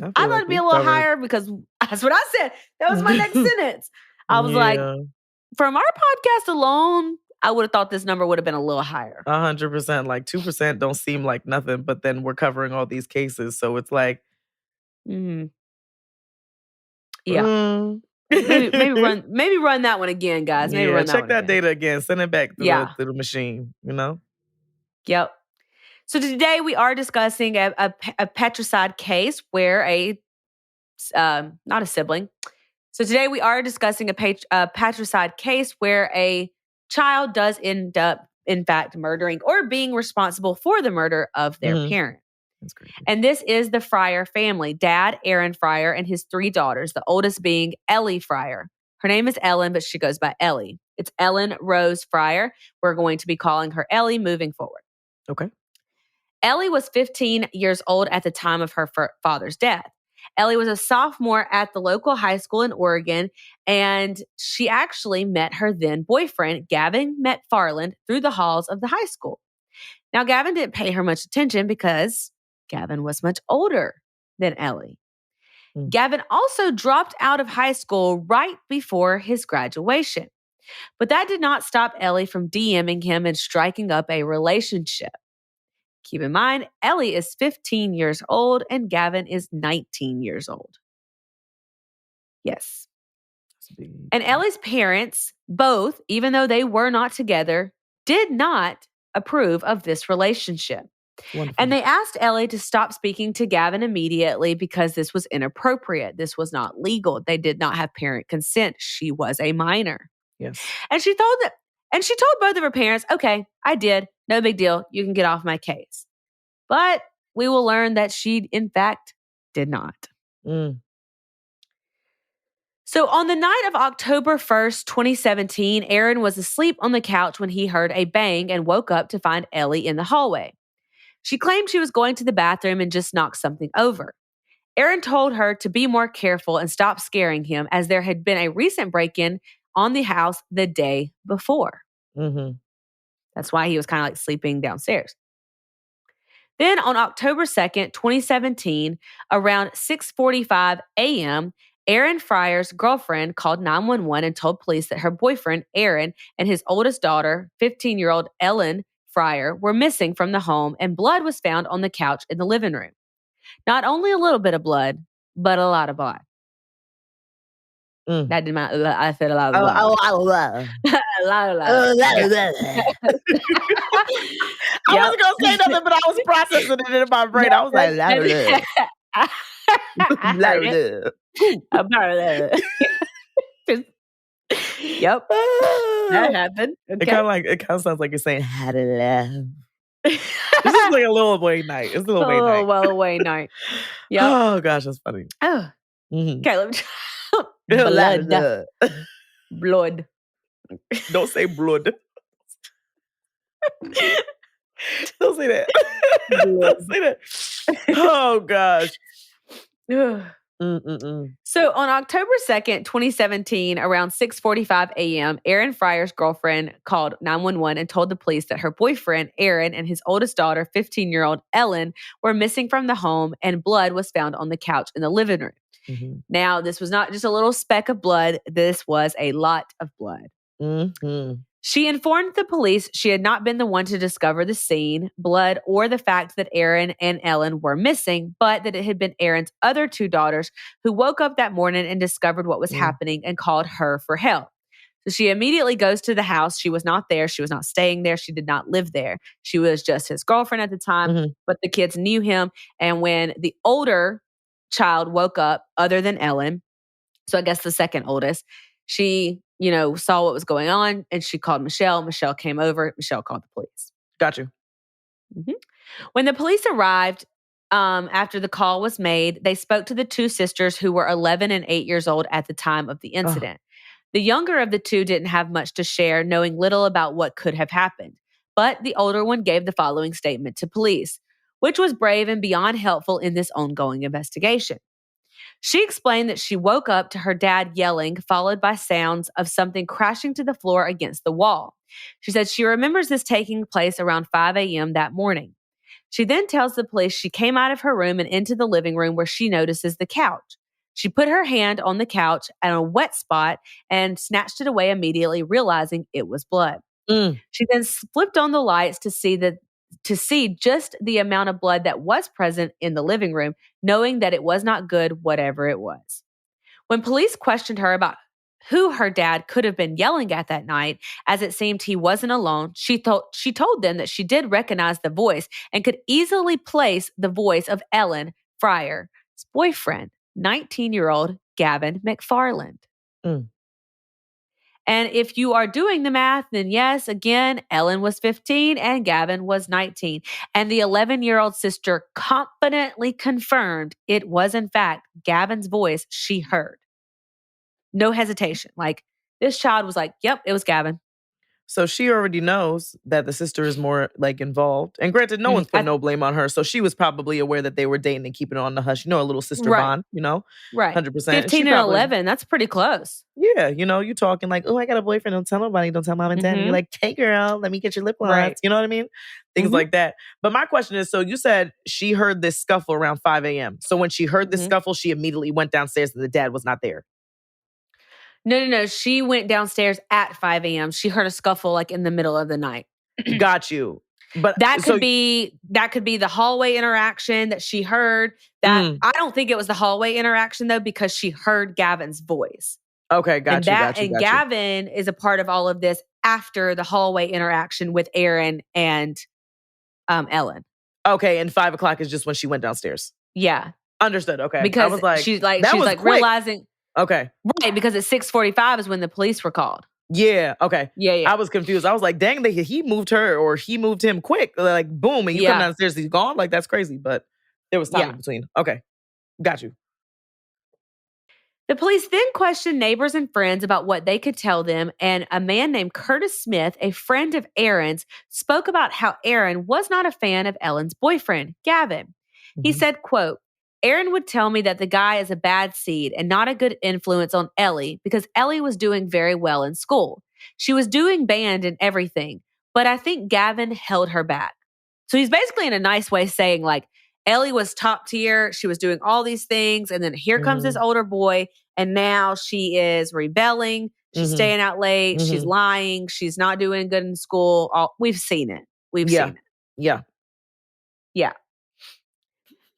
[SPEAKER 2] I thought it'd be a little higher because that's what I said. That was my next sentence. I was like, from our podcast alone, I would have thought this number would have been a little higher.
[SPEAKER 1] 100%. Like 2% don't seem like nothing, but then we're covering all these cases. So it's like,
[SPEAKER 2] yeah. maybe run that one again, guys. Maybe run that
[SPEAKER 1] check
[SPEAKER 2] one
[SPEAKER 1] that
[SPEAKER 2] again.
[SPEAKER 1] data again. Send it back to the machine, you know?
[SPEAKER 2] Yep. So today we are discussing a patricide case where not a sibling. So today we are discussing a patricide case where a child does end up, in fact, murdering or being responsible for the murder of their parent.
[SPEAKER 1] That's crazy.
[SPEAKER 2] And this is the Friar family, Dad, Aaron Friar, and his 3 daughters, the oldest being Ellie Friar. Her name is Ellen, but she goes by Ellie. It's Ellen Rose Friar. We're going to be calling her Ellie moving forward.
[SPEAKER 1] Okay.
[SPEAKER 2] Ellie was 15 years old at the time of her father's death. Ellie was a sophomore at the local high school in Oregon, and she actually met her then boyfriend, Gavin McFarland, through the halls of the high school. Now, Gavin didn't pay her much attention because Gavin was much older than Ellie. Gavin also dropped out of high school right before his graduation. But that did not stop Ellie from DMing him and striking up a relationship. Keep in mind, Ellie is 15 years old and Gavin is 19 years old. Yes. And Ellie's parents, both, even though they were not together, did not approve of this relationship. Wonderful. And they asked Ellie to stop speaking to Gavin immediately because this was inappropriate. This was not legal. They did not have parent consent. She was a minor.
[SPEAKER 1] Yes.
[SPEAKER 2] And she told both of her parents, okay, I did. No big deal. You can get off my case. But we will learn that she, in fact, did not. So on the night of October 1st, 2017, Aaron was asleep on the couch when he heard a bang and woke up to find Ellie in the hallway. She claimed she was going to the bathroom and just knocked something over. Aaron told her to be more careful and stop scaring him, as there had been a recent break-in on the house the day before. That's why he was kind of like sleeping downstairs. Then on October 2nd, 2017, around 6:45 a.m., Aaron Friar's girlfriend called 911 and told police that her boyfriend, Aaron, and his oldest daughter, 15-year-old Ellen Friar, were missing from the home, and blood was found on the couch in the living room. Not only a little bit of blood, but a lot of blood. That did not, I said a lot of blood.
[SPEAKER 1] A lot of blood.
[SPEAKER 2] A lot of
[SPEAKER 1] blood. I wasn't going to say nothing, but I was processing it in my brain. I was like, la
[SPEAKER 2] Yep. That happened. Okay.
[SPEAKER 1] It kind of sounds like you're saying, had a laugh. This is like a little Wayne night. It's a little Wayne night.
[SPEAKER 2] Well, Wayne night. Yep.
[SPEAKER 1] Oh, gosh, that's funny.
[SPEAKER 2] Oh. Okay, let me blood. Blood.
[SPEAKER 1] Don't say blood. Don't say that. Don't say that. Oh, gosh.
[SPEAKER 2] So on October 2nd, 2017, around 6:45 a.m., Aaron Friar's girlfriend called 911 and told the police that her boyfriend, Aaron, and his oldest daughter, 15-year-old Ellen, were missing from the home, and blood was found on the couch in the living room. Now, this was not just a little speck of blood. This was a lot of blood. She informed the police she had not been the one to discover the scene, blood, or the fact that Aaron and Ellen were missing, but that it had been Aaron's other two daughters who woke up that morning and discovered what was happening and called her for help. So she immediately goes to the house. She was not there. She was not staying there. She did not live there. She was just his girlfriend at the time, but the kids knew him. And when the older child woke up, other than Ellen, so I guess the second oldest, she saw what was going on, and she called Michelle. Michelle came over. Michelle called the police.
[SPEAKER 1] Got you.
[SPEAKER 2] When the police arrived, after the call was made, they spoke to the two sisters who were 11 and 8 years old at the time of the incident. The younger of the two didn't have much to share, knowing little about what could have happened. But the older one gave the following statement to police, which was brave and beyond helpful in this ongoing investigation. She explained that she woke up to her dad yelling, followed by sounds of something crashing to the floor against the wall. She said she remembers this taking place around 5 a.m. that morning. She then tells the police she came out of her room and into the living room where she notices the couch. She put her hand on the couch at a wet spot and snatched it away immediately, realizing it was blood. She then flipped on the lights to see just the amount of blood that was present in the living room, knowing that it was not good, whatever it was. When police questioned her about who her dad could have been yelling at that night, as it seemed he wasn't alone, she told them that she did recognize the voice and could easily place the voice of Ellen Friar's boyfriend, 19-year-old Gavin McFarland. And if you are doing the math, then yes, again, Ellen was 15 and Gavin was 19. And the 11-year-old sister confidently confirmed it was, in fact, Gavin's voice she heard. No hesitation. Like, this child was like, yep, it was Gavin.
[SPEAKER 1] So she already knows that the sister is more like involved. And granted, no one's put no blame on her. So she was probably aware that they were dating and keeping it on the hush. A little sister bond,
[SPEAKER 2] Right.
[SPEAKER 1] 100%.
[SPEAKER 2] 15 and 11, that's pretty close.
[SPEAKER 1] Yeah, you talking like, oh, I got a boyfriend. Don't tell nobody. Don't tell mom and dad. And you're like, hey, girl, let me get your lip gloss.
[SPEAKER 2] Right.
[SPEAKER 1] You know what I mean? Things like that. But my question is, so you said she heard this scuffle around 5 a.m. So when she heard this scuffle, she immediately went downstairs and the dad was not there.
[SPEAKER 2] No. She went downstairs at 5 a.m. She heard a scuffle like in the middle of the night.
[SPEAKER 1] Got you. But
[SPEAKER 2] that could be the hallway interaction that she heard. That I don't think it was the hallway interaction though, because she heard Gavin's voice.
[SPEAKER 1] Okay, got you.
[SPEAKER 2] Gavin is a part of all of this after the hallway interaction with Aaron and Ellen.
[SPEAKER 1] Okay, and 5 o'clock is just when she went downstairs.
[SPEAKER 2] Yeah.
[SPEAKER 1] Understood. Okay.
[SPEAKER 2] Because
[SPEAKER 1] I was like,
[SPEAKER 2] she's like realizing.
[SPEAKER 1] Okay.
[SPEAKER 2] Right, because at 6:45 is when the police were called.
[SPEAKER 1] Yeah, okay.
[SPEAKER 2] Yeah.
[SPEAKER 1] I was confused. I was like, dang, he moved her or he moved him quick. Like, boom, and you come downstairs, he's gone? Like, that's crazy. But there was time in between. Okay, got you.
[SPEAKER 2] The police then questioned neighbors and friends about what they could tell them, and a man named Curtis Smith, a friend of Aaron's, spoke about how Aaron was not a fan of Ellen's boyfriend, Gavin. He said, quote, Aaron would tell me that the guy is a bad seed and not a good influence on Ellie because Ellie was doing very well in school. She was doing band and everything, but I think Gavin held her back. So he's basically in a nice way saying like, Ellie was top tier. She was doing all these things. And then here comes this older boy. And now she is rebelling. She's staying out late. She's lying. She's not doing good in school. We've seen it. We've seen it. Yeah.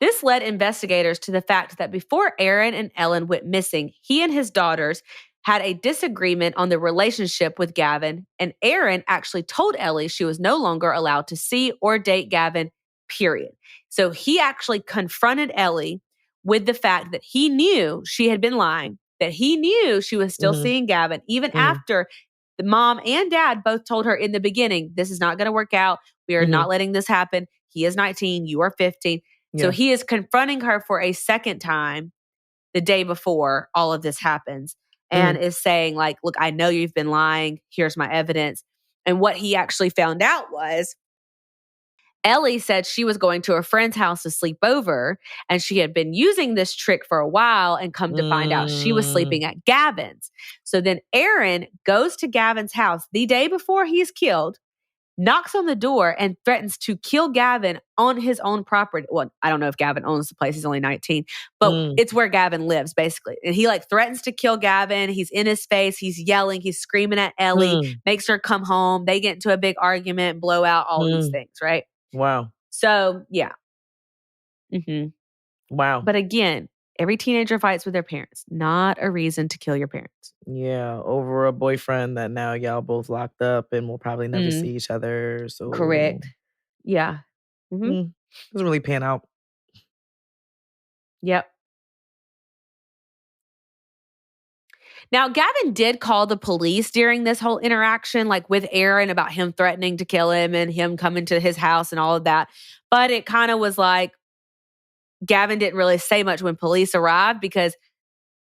[SPEAKER 2] This led investigators to the fact that before Aaron and Ellen went missing, he and his daughters had a disagreement on the relationship with Gavin, and Aaron actually told Ellie she was no longer allowed to see or date Gavin, period. So he actually confronted Ellie with the fact that he knew she had been lying, that he knew she was still seeing Gavin, even after the mom and dad both told her in the beginning, this is not going to work out. We are not letting this happen. He is 19. You are 15. So he is confronting her for a second time the day before all of this happens and is saying like, look, I know you've been lying. Here's my evidence. And what he actually found out was Ellie said she was going to a friend's house to sleep over and she had been using this trick for a while and come to find out she was sleeping at Gavin's. So then Aaron goes to Gavin's house the day before he's killed, knocks on the door and threatens to kill Gavin on his own property. Well, I don't know if Gavin owns the place. He's only 19, but it's where Gavin lives basically. And he like threatens to kill Gavin. He's in his face. He's yelling. He's screaming at Ellie, makes her come home. They get into a big argument, blow out all these things, right?
[SPEAKER 1] Wow.
[SPEAKER 2] So, yeah.
[SPEAKER 1] Wow.
[SPEAKER 2] But again, every teenager fights with their parents. Not a reason to kill your parents.
[SPEAKER 1] Yeah, over a boyfriend that now y'all both locked up and will probably never see each other. So
[SPEAKER 2] correct. Yeah.
[SPEAKER 1] Doesn't really pan out.
[SPEAKER 2] Yep. Now, Gavin did call the police during this whole interaction, like with Aaron about him threatening to kill him and him coming to his house and all of that. But it kind of was like Gavin didn't really say much when police arrived because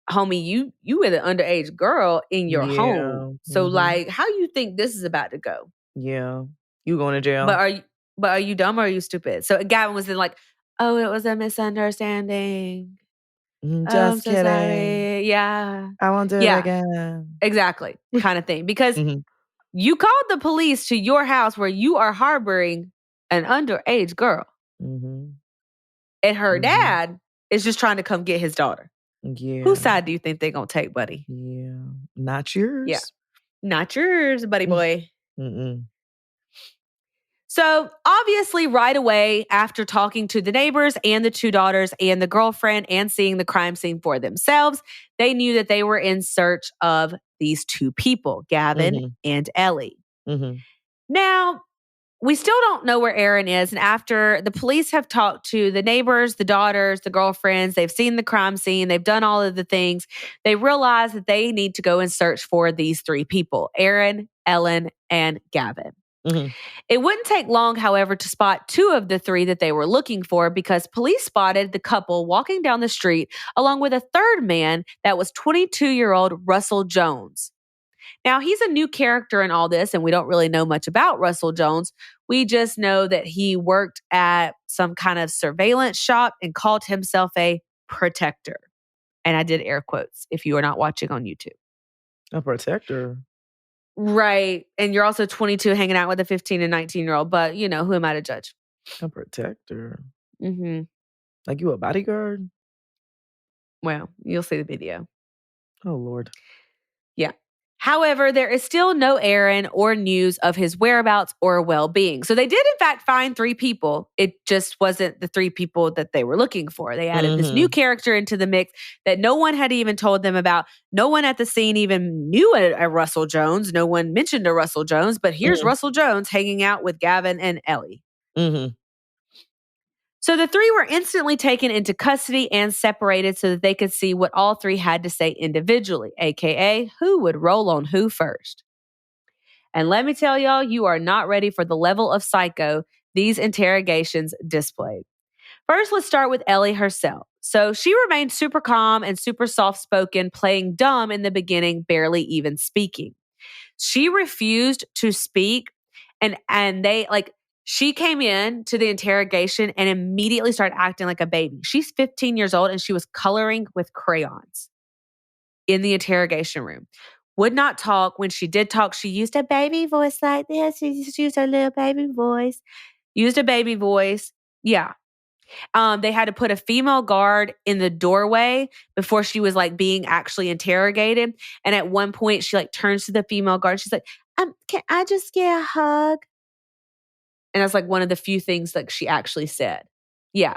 [SPEAKER 2] homie, you were the underage girl in your home. So like, how you think this is about to go?
[SPEAKER 1] Yeah. You going to jail.
[SPEAKER 2] But are you dumb or are you stupid? So Gavin was then like, oh, it was a misunderstanding.
[SPEAKER 1] Just kidding.
[SPEAKER 2] Sorry. Yeah.
[SPEAKER 1] I won't do it again.
[SPEAKER 2] Exactly. Kind of thing. Because you called the police to your house where you are harboring an underage girl. And her dad is just trying to come get his daughter.
[SPEAKER 1] Yeah.
[SPEAKER 2] Whose side do you think they're going to take, buddy?
[SPEAKER 1] Yeah. Not yours.
[SPEAKER 2] Yeah. Not yours, buddy boy. So obviously right away after talking to the neighbors and the two daughters and the girlfriend and seeing the crime scene for themselves, they knew that they were in search of these two people, Gavin and Ellie. Now, we still don't know where Aaron is. And after the police have talked to the neighbors, the daughters, the girlfriends, they've seen the crime scene, they've done all of the things, they realize that they need to go and search for these three people, Aaron, Ellen, and Gavin. It wouldn't take long, however, to spot two of the three that they were looking for because police spotted the couple walking down the street along with a third man that was 22-year-old Russell Jones. Now, he's a new character in all this, and we don't really know much about Russell Jones. We just know that he worked at some kind of surveillance shop and called himself a protector. And I did air quotes if you are not watching on YouTube.
[SPEAKER 1] A protector?
[SPEAKER 2] Right. And you're also 22 hanging out with a 15 and 19-year-old, but who am I to judge?
[SPEAKER 1] A protector?
[SPEAKER 2] Mm-hmm.
[SPEAKER 1] Like you a bodyguard?
[SPEAKER 2] Well, you'll see the video.
[SPEAKER 1] Oh, Lord.
[SPEAKER 2] Yeah. However, there is still no errand or news of his whereabouts or well-being. So they did, in fact, find 3 people. It just wasn't the 3 people that they were looking for. They added this new character into the mix that no one had even told them about. No one at the scene even knew a Russell Jones. No one mentioned a Russell Jones, but here's Russell Jones hanging out with Gavin and Ellie. So the 3 were instantly taken into custody and separated so that they could see what all 3 had to say individually, aka who would roll on who first. And let me tell y'all, you are not ready for the level of psycho these interrogations displayed. First, let's start with Ellie herself. So she remained super calm and super soft-spoken, playing dumb in the beginning, barely even speaking. She refused to speak, and they she came in to the interrogation and immediately started acting like a baby. She's 15 years old and she was coloring with crayons in the interrogation room. Would not talk. When she did talk, she used a baby voice like this. She just used her little baby voice. Used a baby voice. Yeah. They had to put a female guard in the doorway before she was being actually interrogated. And at one point she turns to the female guard. She's like, can I just get a hug? And that's one of the few things she actually said. Yeah.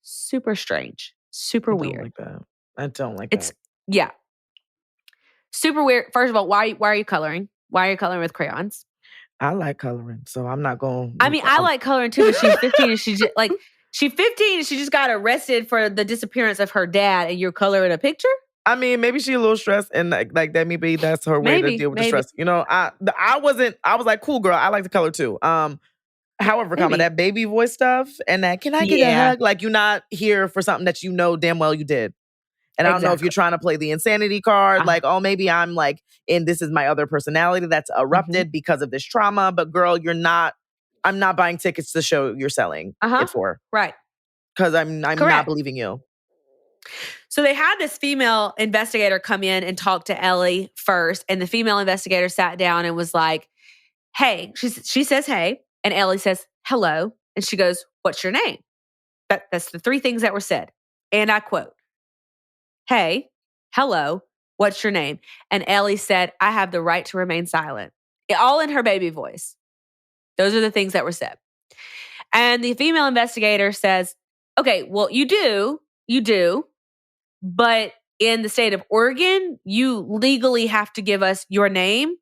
[SPEAKER 2] Super strange. Super weird.
[SPEAKER 1] I don't like that. I don't like that.
[SPEAKER 2] Yeah. Super weird. First of all, why are you coloring? Why are you coloring with crayons?
[SPEAKER 1] I like coloring, so I'm not going.
[SPEAKER 2] I mean, I like coloring too, but she's 15 and she's she's 15 and she just got arrested for the disappearance of her dad, and you're coloring a picture?
[SPEAKER 1] I mean, maybe she's a little stressed, and like that, maybe that's her way to deal with the stress. I was like, cool, girl. I like to color too. However, that baby voice stuff and that, can I get a hug? You're not here for something that damn well you did. And I don't know if you're trying to play the insanity card, maybe I'm and this is my other personality that's erupted because of this trauma. But girl, I'm not buying tickets to the show you're selling it for.
[SPEAKER 2] Right.
[SPEAKER 1] Because I'm not believing you.
[SPEAKER 2] So they had this female investigator come in and talk to Ellie first. And the female investigator sat down and was like, hey, she says, hey. And Ellie says, hello. And she goes, what's your name? That's the 3 things that were said. And I quote, hey, hello, what's your name? And Ellie said, I have the right to remain silent. All in her baby voice. Those are the things that were said. And the female investigator says, okay, well, you do, but in the state of Oregon, you legally have to give us your name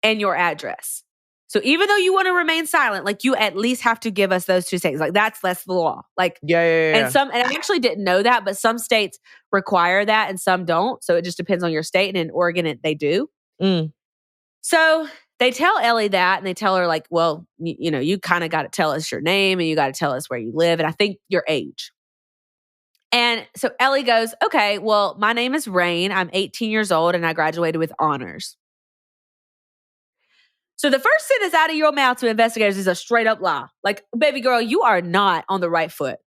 [SPEAKER 2] and your address. So even though you want to remain silent, you at least have to give us those 2 things. That's the law.
[SPEAKER 1] Yeah.
[SPEAKER 2] And I actually didn't know that, but some states require that and some don't. So it just depends on your state. And in Oregon, they do. So they tell Ellie that, and they tell her well, you kind of got to tell us your name and you got to tell us where you live. And I think your age. And so Ellie goes, okay, well, my name is Rain. I'm 18 years old and I graduated with honors. So the first sentence out of your mouth to investigators is a straight up lie. Baby girl, you are not on the right foot.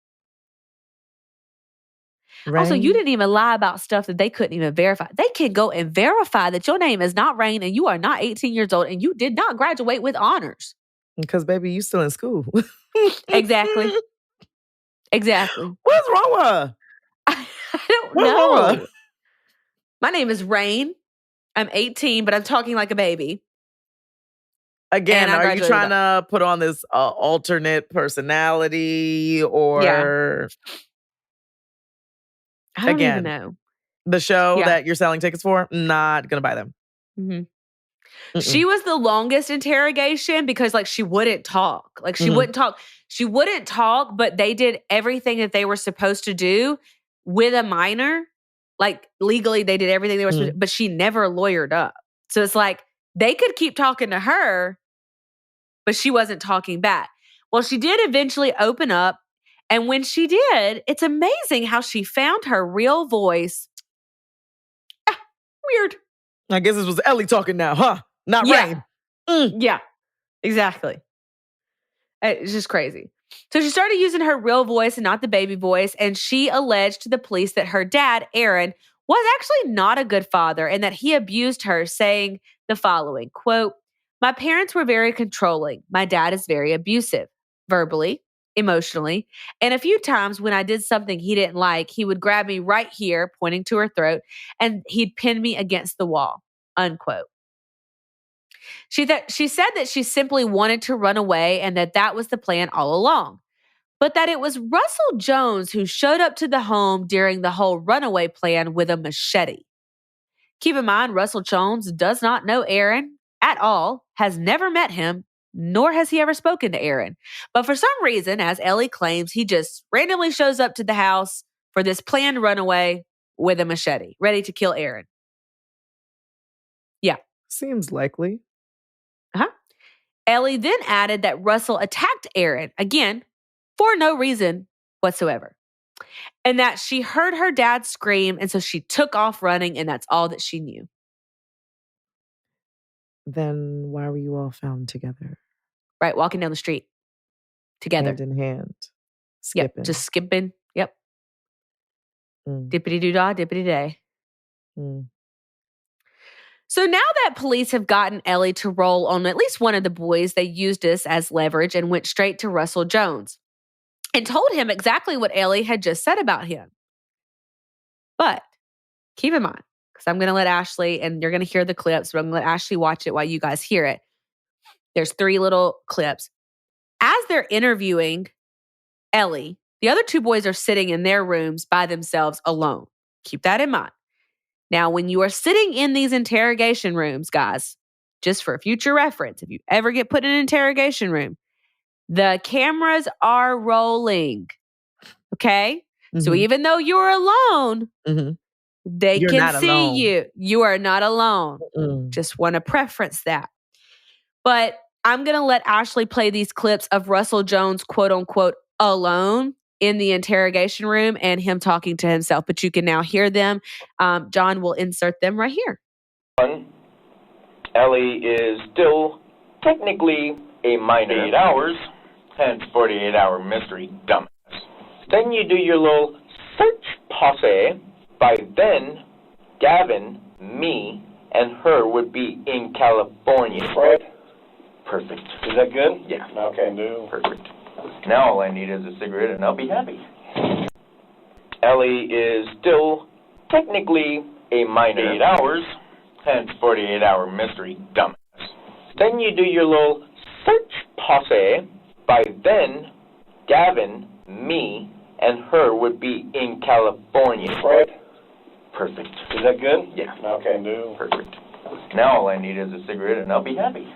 [SPEAKER 2] Rain. Also, you didn't even lie about stuff that they couldn't even verify. They can go and verify that your name is not Rain and you are not 18 years old and you did not graduate with honors.
[SPEAKER 1] Because, baby, you still in school.
[SPEAKER 2] Exactly.
[SPEAKER 1] What's wrong with her?
[SPEAKER 2] I don't know. My name is Rain. I'm 18, but I'm talking like a baby.
[SPEAKER 1] Again, are you trying to put on this alternate personality or...
[SPEAKER 2] Yeah. I don't even know.
[SPEAKER 1] The show that you're selling tickets for, not going to buy them.
[SPEAKER 2] She was the longest interrogation because she wouldn't talk. She wouldn't talk. She wouldn't talk, but they did everything that they were supposed to do with a minor. Legally, they did everything they were supposed to do, but she never lawyered up. So it's they could keep talking to her, but she wasn't talking back. Well, she did eventually open up. And when she did, it's amazing how she found her real voice. Weird.
[SPEAKER 1] I guess this was Ellie talking now, huh? Not Rain.
[SPEAKER 2] Yeah, exactly. It's just crazy. So she started using her real voice and not the baby voice, and she alleged to the police that her dad, Aaron, was actually not a good father and that he abused her, saying the following, quote, "My parents were very controlling. My dad is very abusive, verbally, emotionally, and a few times when I did something he didn't like, he would grab me right here," pointing to her throat, "and he'd pin me against the wall," unquote. She said that she simply wanted to run away and that was the plan all along, but that it was Russell Jones who showed up to the home during the whole runaway plan with a machete. Keep in mind, Russell Jones does not know Aaron at all, has never met him, nor has he ever spoken to Aaron. But for some reason, as Ellie claims, he just randomly shows up to the house for this planned runaway with a machete, ready to kill Aaron. Yeah.
[SPEAKER 1] Seems likely.
[SPEAKER 2] Ellie then added that Russell attacked Aaron, again, for no reason whatsoever, and that she heard her dad scream, and so she took off running, and that's all that she knew.
[SPEAKER 1] Then why were you all found together?
[SPEAKER 2] Right, walking down the street together.
[SPEAKER 1] Hand in hand. Skipping.
[SPEAKER 2] Yep, just skipping. Yep.
[SPEAKER 1] Mm.
[SPEAKER 2] Dippity-doo-dah, dippity-day.
[SPEAKER 1] Mm.
[SPEAKER 2] So now that police have gotten Ellie to roll on at least one of the boys, they used this as leverage and went straight to Russell Jones and told him exactly what Ellie had just said about him. But keep in mind, because I'm going to let Ashley, and you're going to hear the clips, but I'm going to let Ashley watch it while you guys hear it. There's 3 little clips. As they're interviewing Ellie, the other 2 boys are sitting in their rooms by themselves alone. Keep that in mind. Now, when you are sitting in these interrogation rooms, guys, just for future reference, if you ever get put in an interrogation room, the cameras are rolling. Okay? Mm-hmm. So even though you're alone, they can see you. You are not alone. Just want to preference that. But I'm going to let Ashley play these clips of Russell Jones, quote unquote, alone in the interrogation room and him talking to himself. But you can now hear them. John will insert them right here.
[SPEAKER 3] Ellie is still technically a minor. 8 hours, hence 48-hour mystery, dumbass. Then you do your little search posse. By then, Gavin, me, and her would be in California.
[SPEAKER 4] Right.
[SPEAKER 3] Perfect.
[SPEAKER 4] Is that good?
[SPEAKER 3] Yeah.
[SPEAKER 4] Okay. Do.
[SPEAKER 3] Perfect. Now all I need is a cigarette and I'll be happy. Ellie is still technically a minor. 8 hours, hence 48-hour mystery, dumbass. Then you do your little search posse. By then, Gavin, me, and her would be in California.
[SPEAKER 4] Right.
[SPEAKER 3] Perfect.
[SPEAKER 4] Is that good?
[SPEAKER 3] Yeah.
[SPEAKER 4] Okay. Do.
[SPEAKER 3] Perfect. Now all I need is a cigarette and I'll be happy.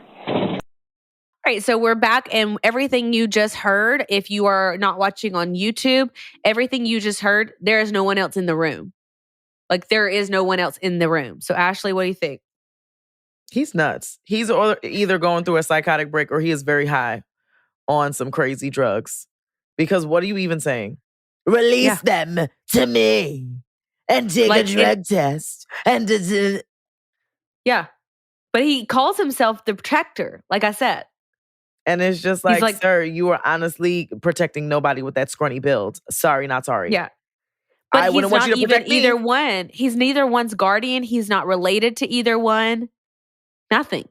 [SPEAKER 2] All right, so we're back, and everything you just heard, if you are not watching on YouTube, everything you just heard, there is no one else in the room. Like, there is no one else in the room. So, Ashley, what do you think?
[SPEAKER 1] He's nuts. He's either going through a psychotic break or he is very high on some crazy drugs. Because what are you even saying? Release them to me and take a drug test. And
[SPEAKER 2] yeah. But he calls himself the protector, like I said.
[SPEAKER 1] And it's just like, sir, you are honestly protecting nobody with that scrawny build. Sorry, not sorry.
[SPEAKER 2] Yeah. But
[SPEAKER 1] I
[SPEAKER 2] he's
[SPEAKER 1] wouldn't want
[SPEAKER 2] not
[SPEAKER 1] you to
[SPEAKER 2] even
[SPEAKER 1] protect me.
[SPEAKER 2] either one. He's neither one's guardian. He's not related to either one. Nothing.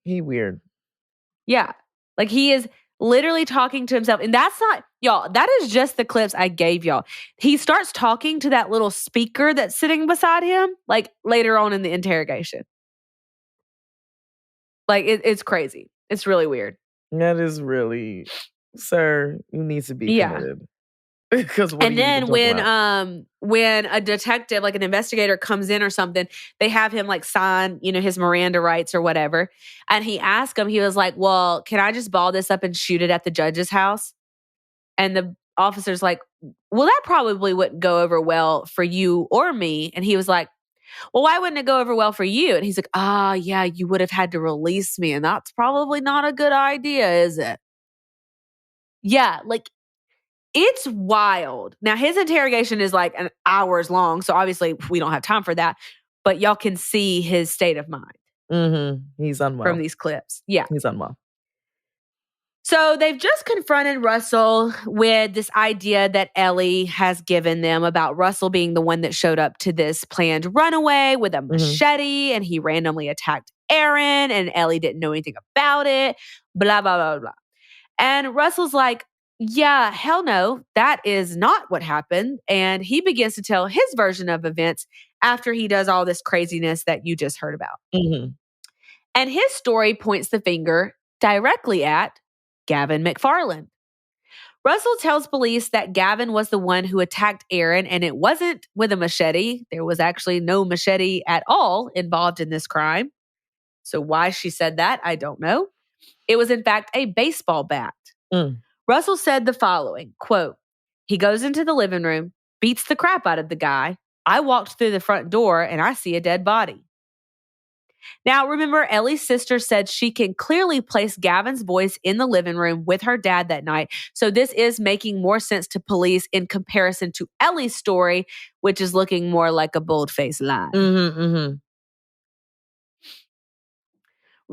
[SPEAKER 1] He weird.
[SPEAKER 2] Yeah. Like he is literally talking to himself. And that's not, y'all, that is just the clips I gave y'all. He starts talking to that little speaker that's sitting beside him, like later on in the interrogation. Like it's crazy. It's really weird.
[SPEAKER 1] That is really, sir, you need to be committed. Because
[SPEAKER 2] and then when a detective, like an investigator, comes in or something, they have him like sign, his Miranda rights or whatever. And he asked him, he was like, "Well, can I just ball this up and shoot it at the judge's house?" And the officer's like, "Well, that probably wouldn't go over well for you or me." And he was like, "Well, why wouldn't it go over well for you?" And he's like, "Yeah, you would have had to release me. And that's probably not a good idea, is it?" Yeah, like it's wild. Now, his interrogation is like an hours long. So obviously we don't have time for that. but y'all can see his state of mind.
[SPEAKER 1] He's unwell.
[SPEAKER 2] From these clips. Yeah.
[SPEAKER 1] He's unwell.
[SPEAKER 2] So they've just confronted Russell with this idea that Ellie has given them about Russell being the one that showed up to this planned runaway with a machete, and he randomly attacked Aaron, and Ellie didn't know anything about it, blah, blah, blah, blah. And Russell's like, yeah, hell no, that is not what happened. And he begins to tell his version of events after he does all this craziness that you just heard about. And his story points the finger directly at Gavin McFarland. Russell tells police that Gavin was the one who attacked Aaron, and it wasn't with a machete. There was actually no machete at all involved in this crime. So why she said that, I don't know. It was in fact a baseball bat. Russell said the following, quote, he goes into the living room, beats the crap out of the guy. I walked through the front door and I see a dead body. Now, remember, Ellie's sister said she can clearly place Gavin's voice in the living room with her dad that night. So this is making more sense to police in comparison to Ellie's story, which is looking more like a bold-faced lie.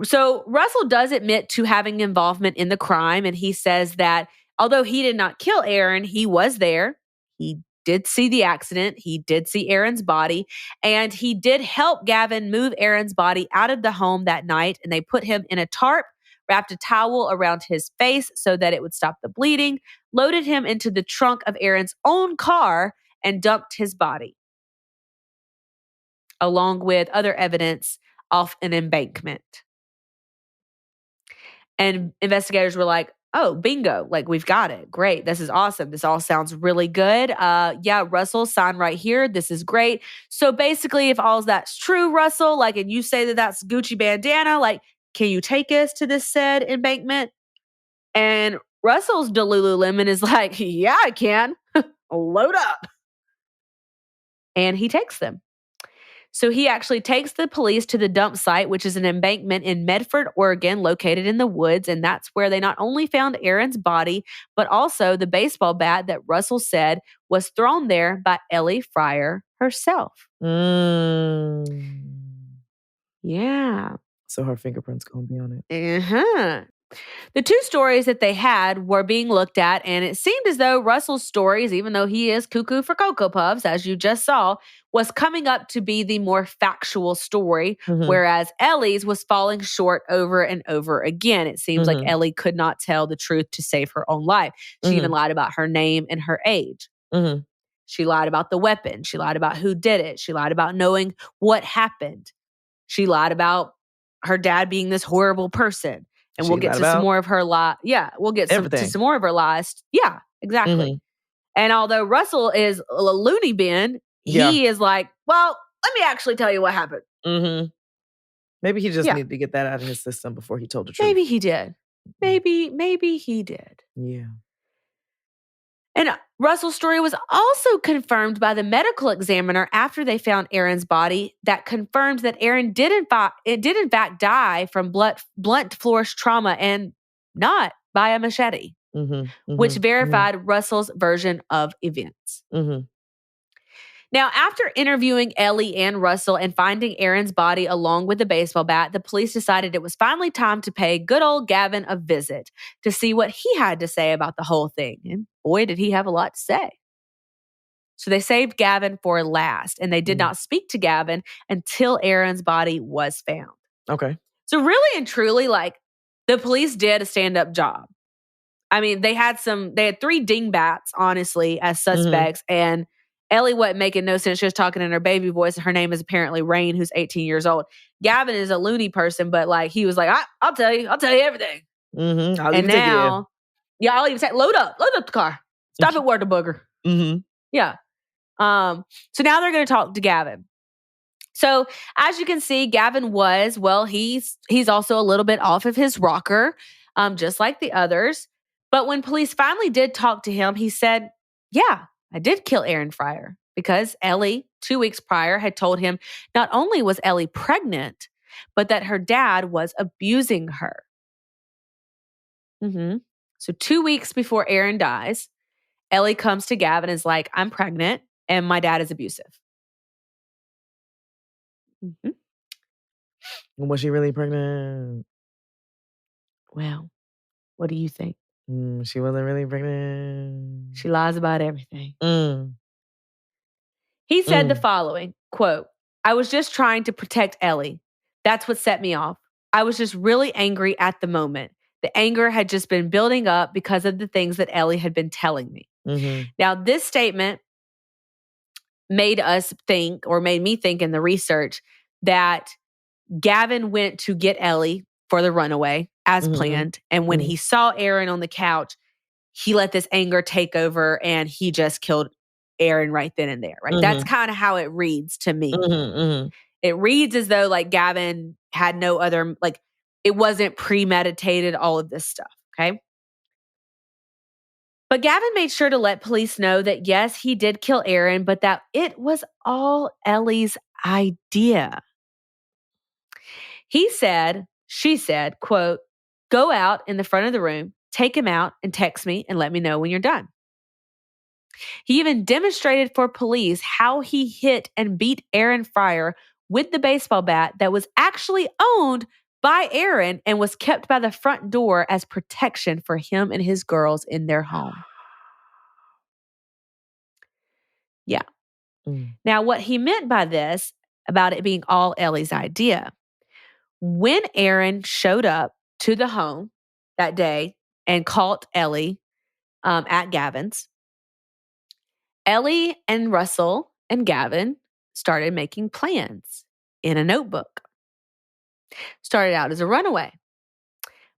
[SPEAKER 2] So Russell does admit to having involvement in the crime, and he says that although he did not kill Aaron, he was there. He did see the accident. He did see Aaron's body, and he did help Gavin move Aaron's body out of the home that night, and they put him in a tarp, wrapped a towel around his face so that it would stop the bleeding, loaded him into the trunk of Aaron's own car, and dumped his body, along with other evidence off an embankment. And investigators were like, oh, bingo, like we've got it. Great. This is awesome. This all sounds really good. Yeah, Russell, sign right here. This is great. So basically, if all that's true, Russell, like, and you say that that's Gucci bandana, like, can you take us to this said embankment? And Russell's Delululemon is like, yeah, I can. Load up. And he takes them. So he actually takes the police to the dump site, which is an embankment in Medford, Oregon, located in the woods. And that's where they not only found Aaron's body, but also the baseball bat that Russell said was thrown there by Ellie Friar herself. Yeah.
[SPEAKER 1] So her fingerprints gonna be on it.
[SPEAKER 2] The two stories that they had were being looked at, and it seemed as though Russell's stories, even though he is cuckoo for Cocoa Puffs, as you just saw, was coming up to be the more factual story, whereas Ellie's was falling short over and over again. It seems like Ellie could not tell the truth to save her own life. She even lied about her name and her age. She lied about the weapon. She lied about who did it. She lied about knowing what happened. She lied about her dad being this horrible person. And we'll get to some more of her lie. Yeah, we'll get to some more of her lies. Yeah, exactly. And although Russell is a loony bin, he is like, well, let me actually tell you what happened.
[SPEAKER 1] Maybe he just needed to get that out of his system before he told the truth.
[SPEAKER 2] Maybe he did. Maybe he did.
[SPEAKER 1] Yeah.
[SPEAKER 2] And Russell's story was also confirmed by the medical examiner after they found Aaron's body, that confirmed that Aaron did in fact die from blunt force trauma and not by a machete, which verified Russell's version of events. Now, after interviewing Ellie and Russell and finding Aaron's body along with the baseball bat, the police decided it was finally time to pay good old Gavin a visit to see what he had to say about the whole thing. And boy, did he have a lot to say. So they saved Gavin for last, and they did not speak to Gavin until Aaron's body was found.
[SPEAKER 1] Okay.
[SPEAKER 2] So really and truly, like, the police did a stand-up job. I mean, they had 3 dingbats, honestly, as suspects, and Ellie wasn't making no sense. She was talking in her baby voice. Her name is apparently Rain, who's 18 years old. Gavin is a loony person, but like he was like, I'll tell you everything.
[SPEAKER 1] I'll even take you.
[SPEAKER 2] Yeah, I'll even say, load up the car. Stop at Whataburger. Yeah. So now they're going to talk to Gavin. So as you can see, Gavin was, well, he's also a little bit off of his rocker, just like the others. But when police finally did talk to him, he said, yeah, I did kill Aaron Friar because Ellie, 2 weeks prior, had told him not only was Ellie pregnant, but that her dad was abusing her. So 2 weeks before Aaron dies, Ellie comes to Gavin and is like, I'm pregnant and my dad is abusive. Mm-hmm.
[SPEAKER 1] Was she really pregnant?
[SPEAKER 2] Well, what do you think?
[SPEAKER 1] She wasn't really pregnant.
[SPEAKER 2] She lies about everything.
[SPEAKER 1] Mm.
[SPEAKER 2] He said the following, quote, "I was just trying to protect Ellie. That's what set me off. I was just really angry at the moment. The anger had just been building up because of the things that Ellie had been telling me."
[SPEAKER 1] Mm-hmm.
[SPEAKER 2] Now, this statement made me think in the research that Gavin went to get Ellie for the runaway as planned. And when he saw Aaron on the couch, he let this anger take over and he just killed Aaron right then and there, right? That's kind of how it reads to me. It reads as though like Gavin had no other, like it wasn't premeditated, all of this stuff, okay? But Gavin made sure to let police know that yes, he did kill Aaron, but that it was all Ellie's idea. She said, quote, "Go out in the front of the room, take him out and text me and let me know when you're done." He even demonstrated for police how he hit and beat Aaron Friar with the baseball bat that was actually owned by Aaron and was kept by the front door as protection for him and his girls in their home. Yeah. Now, what he meant by this, about it being all Ellie's idea, when Aaron showed up to the home that day and called Ellie at Gavin's, Ellie and Russell and Gavin started making plans in a notebook. Started out as a runaway,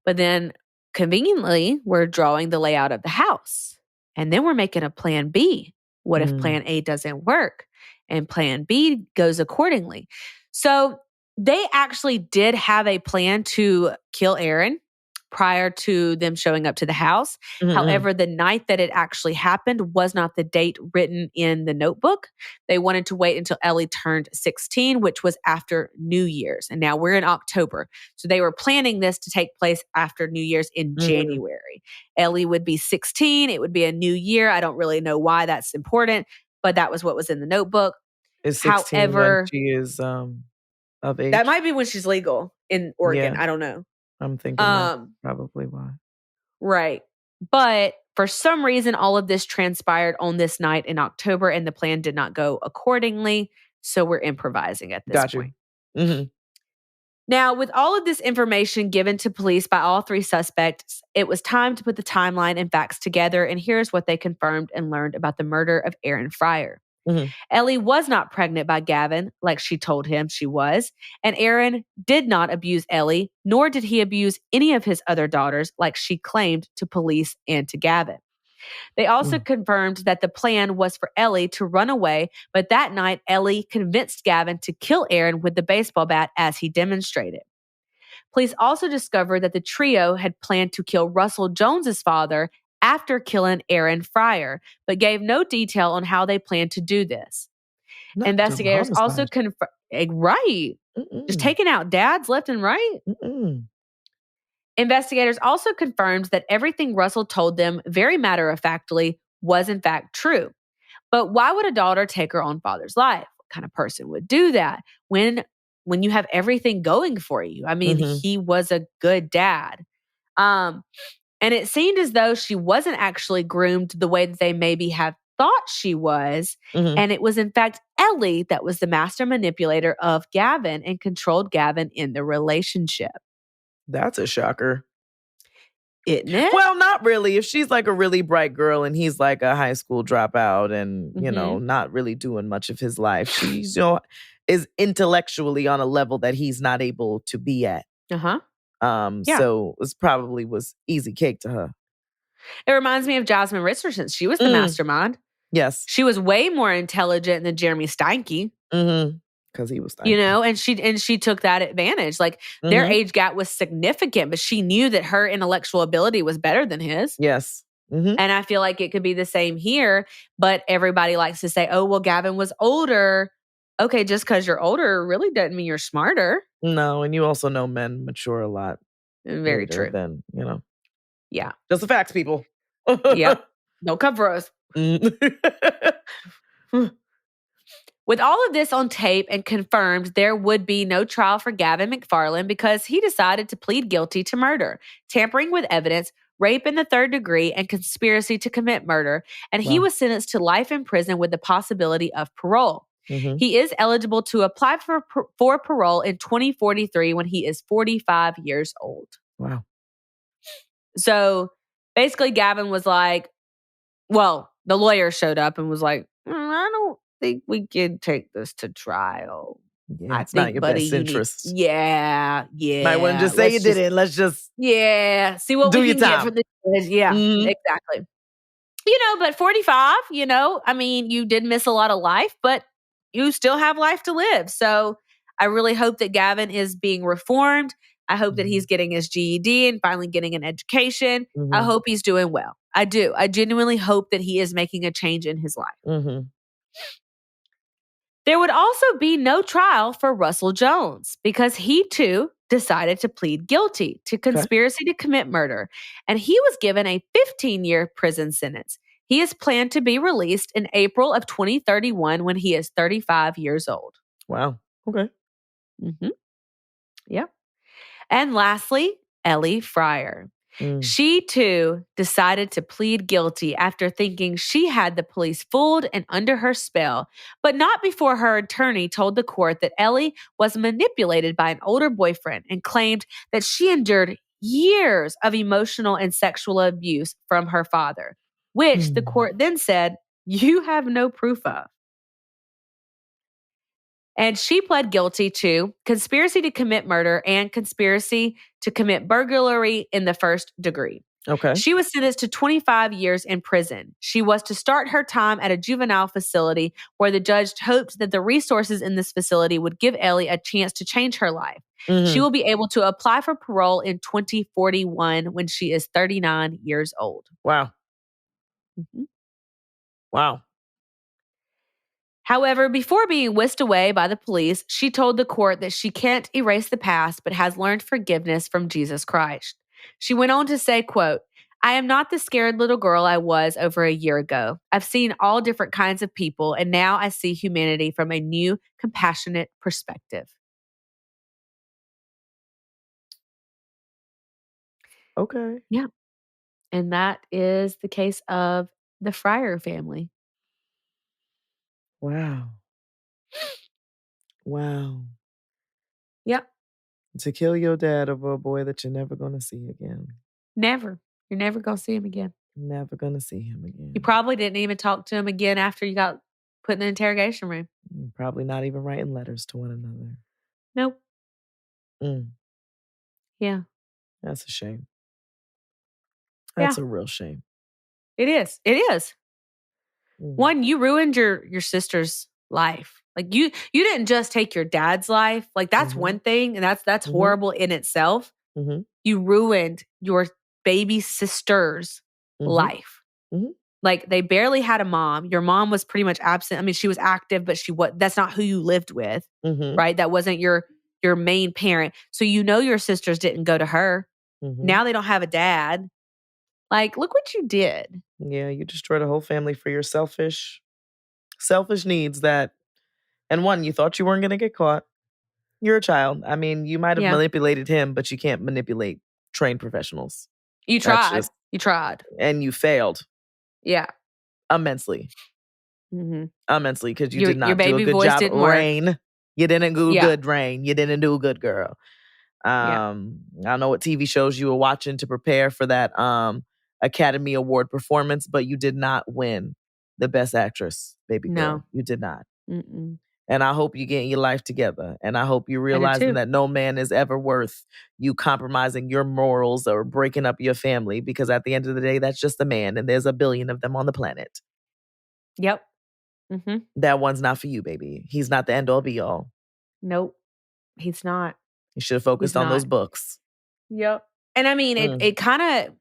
[SPEAKER 2] but then conveniently, we're drawing the layout of the house. And then we're making a plan B. What if plan A doesn't work? And plan B goes accordingly. So they actually did have a plan to kill Aaron prior to them showing up to the house. However, the night that it actually happened was not the date written in the notebook. They wanted to wait until Ellie turned 16, which was after New Year's. And now we're in October. So they were planning this to take place after New Year's in January. Ellie would be 16. It would be a new year. I don't really know why that's important, but that was what was in the notebook.
[SPEAKER 1] Is 16
[SPEAKER 2] However,
[SPEAKER 1] when she is of age?
[SPEAKER 2] That might be when she's legal in Oregon. Yeah. I don't know.
[SPEAKER 1] I'm thinking that's probably why.
[SPEAKER 2] Right. But for some reason, all of this transpired on this night in October and the plan did not go accordingly. So we're improvising at this point. Now, with all of this information given to police by all three suspects, it was time to put the timeline and facts together. And here's what they confirmed and learned about the murder of Aaron Friar. Ellie was not pregnant by Gavin like she told him she was, and Aaron did not abuse Ellie, nor did he abuse any of his other daughters like she claimed to police and to Gavin. They also confirmed that the plan was for Ellie to run away, but that night Ellie convinced Gavin to kill Aaron with the baseball bat as he demonstrated. Police also discovered that the trio had planned to kill Russell Jones's father after killing Aaron Friar, but gave no detail on how they planned to do this. Investigators also confirmed, right, just taking out dads left and right. Investigators also confirmed that everything Russell told them very matter-of-factly was in fact true. But why would a daughter take her own father's life? What kind of person would do that when you have everything going for you? I mean, he was a good dad. And it seemed as though she wasn't actually groomed the way that they maybe have thought she was. And it was in fact Ellie that was the master manipulator of Gavin and controlled Gavin in the relationship.
[SPEAKER 1] That's a shocker.
[SPEAKER 2] Isn't it?
[SPEAKER 1] Well, not really. If she's like a really bright girl and he's like a high school dropout and, you know, not really doing much of his life, she, you know, is intellectually on a level that he's not able to be at. So it probably was easy cake to her.
[SPEAKER 2] It reminds me of Jasmine Richardson. She was the mastermind.
[SPEAKER 1] Yes.
[SPEAKER 2] She was way more intelligent than Jeremy Steinke.
[SPEAKER 1] Because he was Steinke.
[SPEAKER 2] You know, and she took that advantage. Like their age gap was significant, but she knew that her intellectual ability was better than his.
[SPEAKER 1] Yes.
[SPEAKER 2] And I feel like it could be the same here, but everybody likes to say, oh, well, Gavin was older. Okay, just because you're older really doesn't mean you're smarter.
[SPEAKER 1] No, and you also know men mature a lot.
[SPEAKER 2] Very true.
[SPEAKER 1] Then, you know.
[SPEAKER 2] Yeah.
[SPEAKER 1] Just the facts, people.
[SPEAKER 2] Yep. Don't come for us. With all of this on tape and confirmed, there would be no trial for Gavin McFarland because he decided to plead guilty to murder, tampering with evidence, rape in the third degree, and conspiracy to commit murder. And he was sentenced to life in prison with the possibility of parole.
[SPEAKER 1] Mm-hmm.
[SPEAKER 2] He is eligible to apply for parole in 2043 when he is 45 years old.
[SPEAKER 1] Wow.
[SPEAKER 2] So basically, Gavin was like, well, the lawyer showed up and was like, I don't think we can take this to trial.
[SPEAKER 1] Yeah, it's not your best interest.
[SPEAKER 2] Yeah.
[SPEAKER 1] Might want to just say you did it. Let's just
[SPEAKER 2] see what we can get from this. Yeah, exactly. But 45, I mean, you did miss a lot of life, but you still have life to live. So I really hope that Gavin is being reformed. I hope that he's getting his GED and finally getting an education. I hope he's doing well. I do. I genuinely hope that he is making a change in his life. There would also be no trial for Russell Jones because he too decided to plead guilty to conspiracy to commit murder, and he was given a 15-year prison sentence. He is planned to be released in April of 2031 when he is 35 years old.
[SPEAKER 1] Wow. Okay.
[SPEAKER 2] Yeah. And lastly, Ellie Friar. She too decided to plead guilty after thinking she had the police fooled and under her spell, but not before her attorney told the court that Ellie was manipulated by an older boyfriend and claimed that she endured years of emotional and sexual abuse from her father, which the court then said, you have no proof of. And she pled guilty to conspiracy to commit murder and conspiracy to commit burglary in the first degree.
[SPEAKER 1] Okay.
[SPEAKER 2] She was sentenced to 25 years in prison. She was to start her time at a juvenile facility where the judge hoped that the resources in this facility would give Ellie a chance to change her life. She will be able to apply for parole in 2041 when she is 39 years old.
[SPEAKER 1] Wow. Wow.
[SPEAKER 2] However, before being whisked away by the police, she told the court that she can't erase the past, but has learned forgiveness from Jesus Christ. She went on to say, quote, I am not the scared little girl I was over a year ago. I've seen all different kinds of people, and now I see humanity from a new, compassionate perspective.
[SPEAKER 1] Okay.
[SPEAKER 2] Yeah. And that is the case of the Friar family.
[SPEAKER 1] Wow. Wow.
[SPEAKER 2] Yep.
[SPEAKER 1] To kill your dad over a boy that you're never going to see again.
[SPEAKER 2] Never. You're never going to see him again.
[SPEAKER 1] Never going to see him again.
[SPEAKER 2] You probably didn't even talk to him again after you got put in the interrogation room.
[SPEAKER 1] Probably not even writing letters to one another.
[SPEAKER 2] Nope. Yeah.
[SPEAKER 1] That's a shame. That's a real shame.
[SPEAKER 2] It is. It is. One, you ruined your sister's life. Like you didn't just take your dad's life. Like that's one thing, and that's horrible in itself. You ruined your baby sister's life. Like they barely had a mom. Your mom was pretty much absent. I mean, she was active, but that's not who you lived with, right? That wasn't your main parent. So your sisters didn't go to her. Now they don't have a dad. Like, look what you did.
[SPEAKER 1] Yeah, you destroyed a whole family for your selfish needs and one, you thought you weren't going to get caught. You're a child. I mean, you might have manipulated him, but you can't manipulate trained professionals.
[SPEAKER 2] You tried. You tried.
[SPEAKER 1] And you failed.
[SPEAKER 2] Yeah.
[SPEAKER 1] Immensely. Immensely, because you did not do a good job. Rain. You didn't do good, Rain. You didn't do good, girl. I don't know what TV shows you were watching to prepare for that Academy Award performance, but you did not win the Best Actress, baby girl.
[SPEAKER 2] No.
[SPEAKER 1] You did not. And I hope you get your life together. And I hope you're realizing that no man is ever worth you compromising your morals or breaking up your family, because at the end of the day, that's just a man and there's a billion of them on the planet.
[SPEAKER 2] Yep.
[SPEAKER 1] That one's not for you, baby. He's not the end all be all.
[SPEAKER 2] Nope. He's not.
[SPEAKER 1] You should have focused on those books.
[SPEAKER 2] Yep. And I mean, it kind of,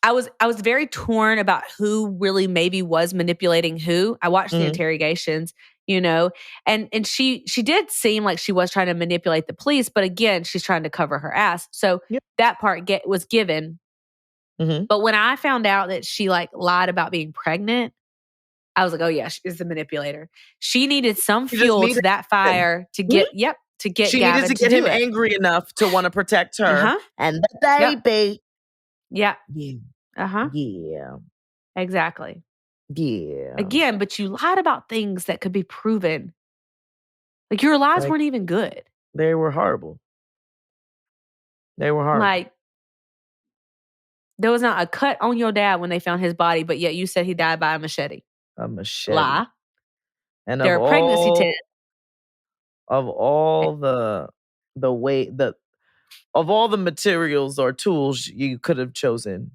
[SPEAKER 2] I was very torn about who really maybe was manipulating who. I watched the interrogations, and she did seem like she was trying to manipulate the police, but again, she's trying to cover her ass. So that part was given. But when I found out that she lied about being pregnant, I was like, oh yeah, she's the manipulator. She needed some fuel to that fire to get, to get
[SPEAKER 1] she
[SPEAKER 2] Gavin
[SPEAKER 1] needed to get him
[SPEAKER 2] it.
[SPEAKER 1] angry enough to want to protect her and the baby.
[SPEAKER 2] Yeah.
[SPEAKER 1] Yeah.
[SPEAKER 2] Exactly.
[SPEAKER 1] Yeah.
[SPEAKER 2] Again, but you lied about things that could be proven. Like your lies weren't even good.
[SPEAKER 1] They were horrible.
[SPEAKER 2] Like, there was not a cut on your dad when they found his body, but yet you said he died by a machete.
[SPEAKER 1] A machete.
[SPEAKER 2] Lie.
[SPEAKER 1] And
[SPEAKER 2] they're a pregnancy test.
[SPEAKER 1] Of all of all the materials or tools you could have chosen,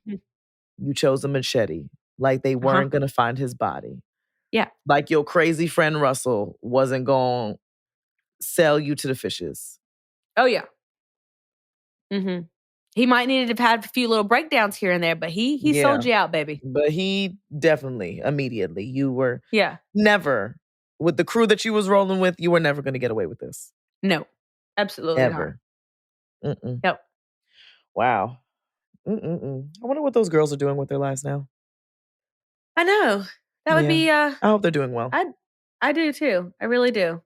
[SPEAKER 1] you chose a machete. Like they weren't going to find his body.
[SPEAKER 2] Yeah.
[SPEAKER 1] Like your crazy friend Russell wasn't going to sell you to the fishes.
[SPEAKER 2] Oh, yeah. He might need to have had a few little breakdowns here and there, but he sold you out, baby.
[SPEAKER 1] But he definitely, immediately, you were never, with the crew that you was rolling with, you were never going to get away with this.
[SPEAKER 2] No. Absolutely
[SPEAKER 1] Ever.
[SPEAKER 2] not. Nope.
[SPEAKER 1] Wow. I wonder what those girls are doing with their lives now.
[SPEAKER 2] I know. That would be...
[SPEAKER 1] I hope they're doing well.
[SPEAKER 2] I do too. I really do.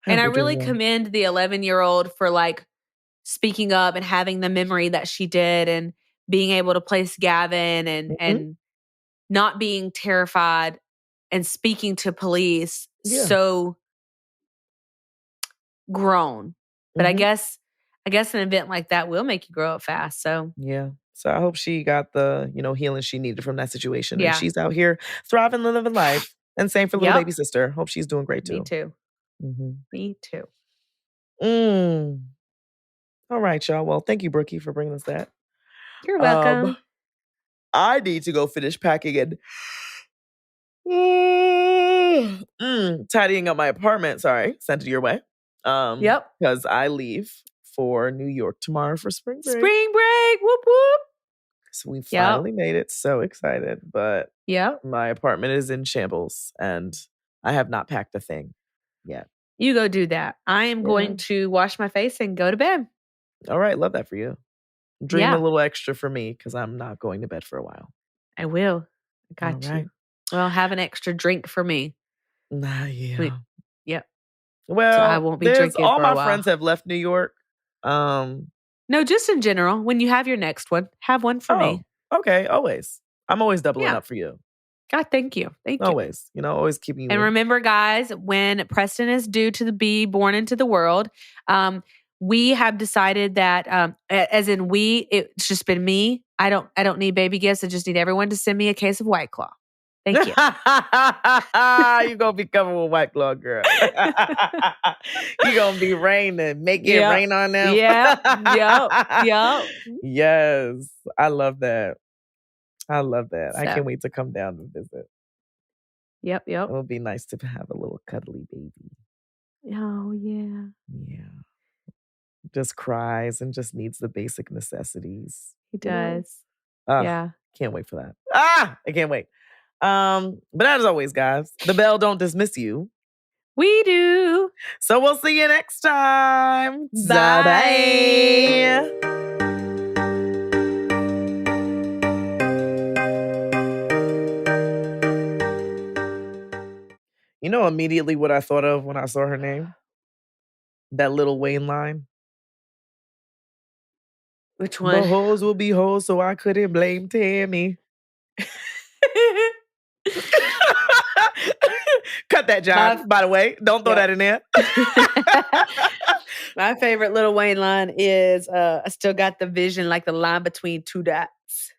[SPEAKER 2] And I really commend the 11-year-old for like speaking up and having the memory that she did and being able to place Gavin and not being terrified and speaking to police. So grown. But I guess an event like that will make you grow up fast. So
[SPEAKER 1] yeah. So I hope she got the, healing she needed from that situation. And she's out here thriving and living life. And same for little baby sister. Hope she's doing great too.
[SPEAKER 2] Me too. Me too.
[SPEAKER 1] All right, y'all. Well, thank you, Brookie, for bringing us that.
[SPEAKER 2] You're welcome.
[SPEAKER 1] I need to go finish packing and tidying up my apartment. Sorry, sent it your way. Because I leave for New York tomorrow for spring break.
[SPEAKER 2] Spring break, whoop whoop.
[SPEAKER 1] So we finally made it. So excited, but my apartment is in shambles, and I have not packed a thing yet.
[SPEAKER 2] You go do that. I am going to wash my face and go to bed.
[SPEAKER 1] All right, love that for you. Dream a little extra for me because I'm not going to bed for a while.
[SPEAKER 2] I will. I got you. Well, have an extra drink for me.
[SPEAKER 1] Yeah.
[SPEAKER 2] Yep.
[SPEAKER 1] Well,
[SPEAKER 2] so I won't be drinking
[SPEAKER 1] all
[SPEAKER 2] for a
[SPEAKER 1] my
[SPEAKER 2] while.
[SPEAKER 1] friends have left New York.
[SPEAKER 2] No, just in general. When you have your next one, have one for me.
[SPEAKER 1] Okay, always. I'm always doubling up for you.
[SPEAKER 2] God, thank you. Thank you.
[SPEAKER 1] Always. Always keeping you.
[SPEAKER 2] And remember, guys, when Preston is due to be born into the world, we have decided that, as in it's just been me. I don't need baby gifts. I just need everyone to send me a case of White Claw. Thank you.
[SPEAKER 1] You're going to be covered with White Claw, girl. You're going to be raining. Make it rain on them.
[SPEAKER 2] Yep.
[SPEAKER 1] Yes. I love that. So. I can't wait to come down and visit.
[SPEAKER 2] Yep.
[SPEAKER 1] It would be nice to have a little cuddly baby.
[SPEAKER 2] Oh, yeah.
[SPEAKER 1] Yeah. Just cries and just needs the basic necessities.
[SPEAKER 2] He does.
[SPEAKER 1] Yeah. Can't wait for that. I can't wait. But as always, guys, the bell don't dismiss you.
[SPEAKER 2] We do.
[SPEAKER 1] So we'll see you next time.
[SPEAKER 2] Bye.
[SPEAKER 1] You know immediately what I thought of when I saw her name? That Lil Wayne line.
[SPEAKER 2] Which one?
[SPEAKER 1] The hoes will be hoes, so I couldn't blame Tammy. Cut that, John, by the way. Don't throw that in there.
[SPEAKER 2] My favorite Lil Wayne line is, I still got the vision like the line between two dots.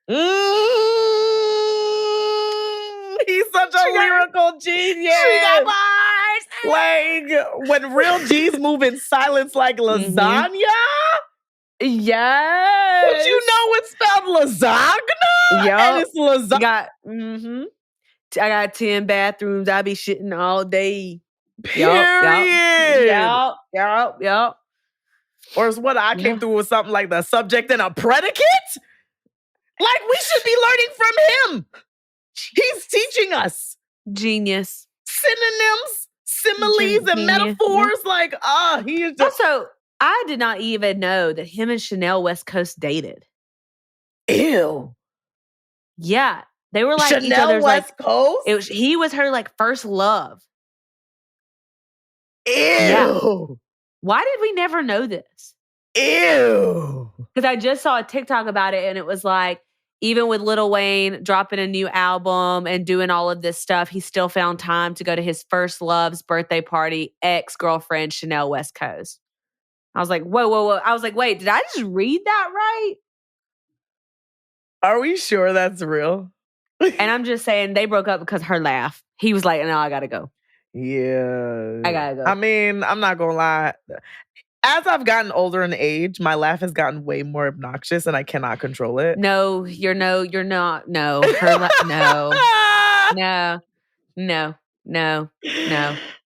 [SPEAKER 1] He's such a lyrical genius.
[SPEAKER 2] She got bars.
[SPEAKER 1] Like, when real G's move in silence like lasagna.
[SPEAKER 2] Yes.
[SPEAKER 1] But you know it's spelled lasagna?
[SPEAKER 2] Yep.
[SPEAKER 1] And it's lasagna.
[SPEAKER 2] I got 10 bathrooms. I be shitting all day.
[SPEAKER 1] Period.
[SPEAKER 2] Yep.
[SPEAKER 1] Or is what I came through with something like the subject and a predicate? Like, we should be learning from him. He's teaching us.
[SPEAKER 2] Genius.
[SPEAKER 1] Synonyms, similes, and metaphors. Like, he is just...
[SPEAKER 2] Also, I did not even know that him and Chanel West Coast dated.
[SPEAKER 1] Ew.
[SPEAKER 2] Yeah. They were like each
[SPEAKER 1] Chanel
[SPEAKER 2] other's
[SPEAKER 1] West
[SPEAKER 2] like
[SPEAKER 1] Coast?
[SPEAKER 2] he was her like first love.
[SPEAKER 1] Ew.
[SPEAKER 2] Yeah. Why did we never know this?
[SPEAKER 1] Ew.
[SPEAKER 2] Because I just saw a TikTok about it and it was like, even with Lil Wayne dropping a new album and doing all of this stuff, he still found time to go to his first love's birthday party, ex-girlfriend Chanel West Coast. I was like, whoa. I was like, wait, did I just read that right?
[SPEAKER 1] Are we sure that's real?
[SPEAKER 2] And I'm just saying they broke up because her laugh. He was like, no, I gotta go.
[SPEAKER 1] Yeah.
[SPEAKER 2] I gotta go.
[SPEAKER 1] I mean, I'm not gonna lie. As I've gotten older in age, my laugh has gotten way more obnoxious and I cannot control it.
[SPEAKER 2] No, you're not. No. Her no.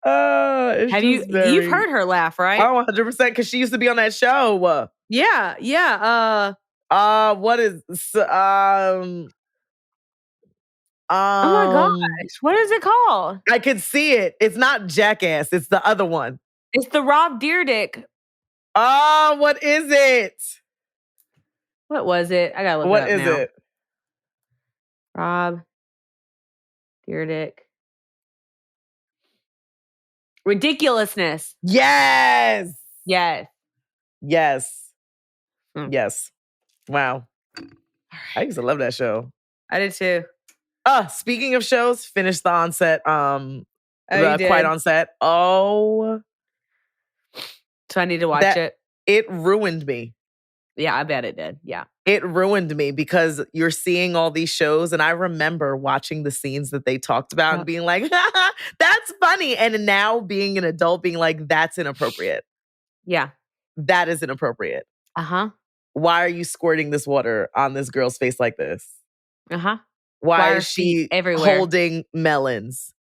[SPEAKER 1] It's
[SPEAKER 2] Have
[SPEAKER 1] just
[SPEAKER 2] you've heard her laugh, right?
[SPEAKER 1] Oh, 100%, because she used to be on that show.
[SPEAKER 2] Yeah.
[SPEAKER 1] What is
[SPEAKER 2] Oh my gosh. What is it called?
[SPEAKER 1] I could see it. It's not Jackass. It's the other one.
[SPEAKER 2] It's the Rob Dyrdek.
[SPEAKER 1] Oh, what is it?
[SPEAKER 2] What was it? I gotta look
[SPEAKER 1] What
[SPEAKER 2] it up
[SPEAKER 1] is
[SPEAKER 2] now.
[SPEAKER 1] it?
[SPEAKER 2] Rob Dyrdek. Ridiculousness.
[SPEAKER 1] Yes.
[SPEAKER 2] Yes.
[SPEAKER 1] Yes. Wow. I used to love that show.
[SPEAKER 2] I did too.
[SPEAKER 1] Speaking of shows, finished the Onset.
[SPEAKER 2] You did?
[SPEAKER 1] Quite Onset. Oh.
[SPEAKER 2] So I need to watch it.
[SPEAKER 1] It ruined me.
[SPEAKER 2] Yeah, I bet it did. Yeah.
[SPEAKER 1] It ruined me because you're seeing all these shows and I remember watching the scenes that they talked about and being like, that's funny. And now being an adult being like, that's inappropriate.
[SPEAKER 2] Yeah.
[SPEAKER 1] That is inappropriate.
[SPEAKER 2] Uh-huh.
[SPEAKER 1] Why are you squirting this water on this girl's face like this?
[SPEAKER 2] Uh-huh.
[SPEAKER 1] Why is she
[SPEAKER 2] everywhere
[SPEAKER 1] holding melons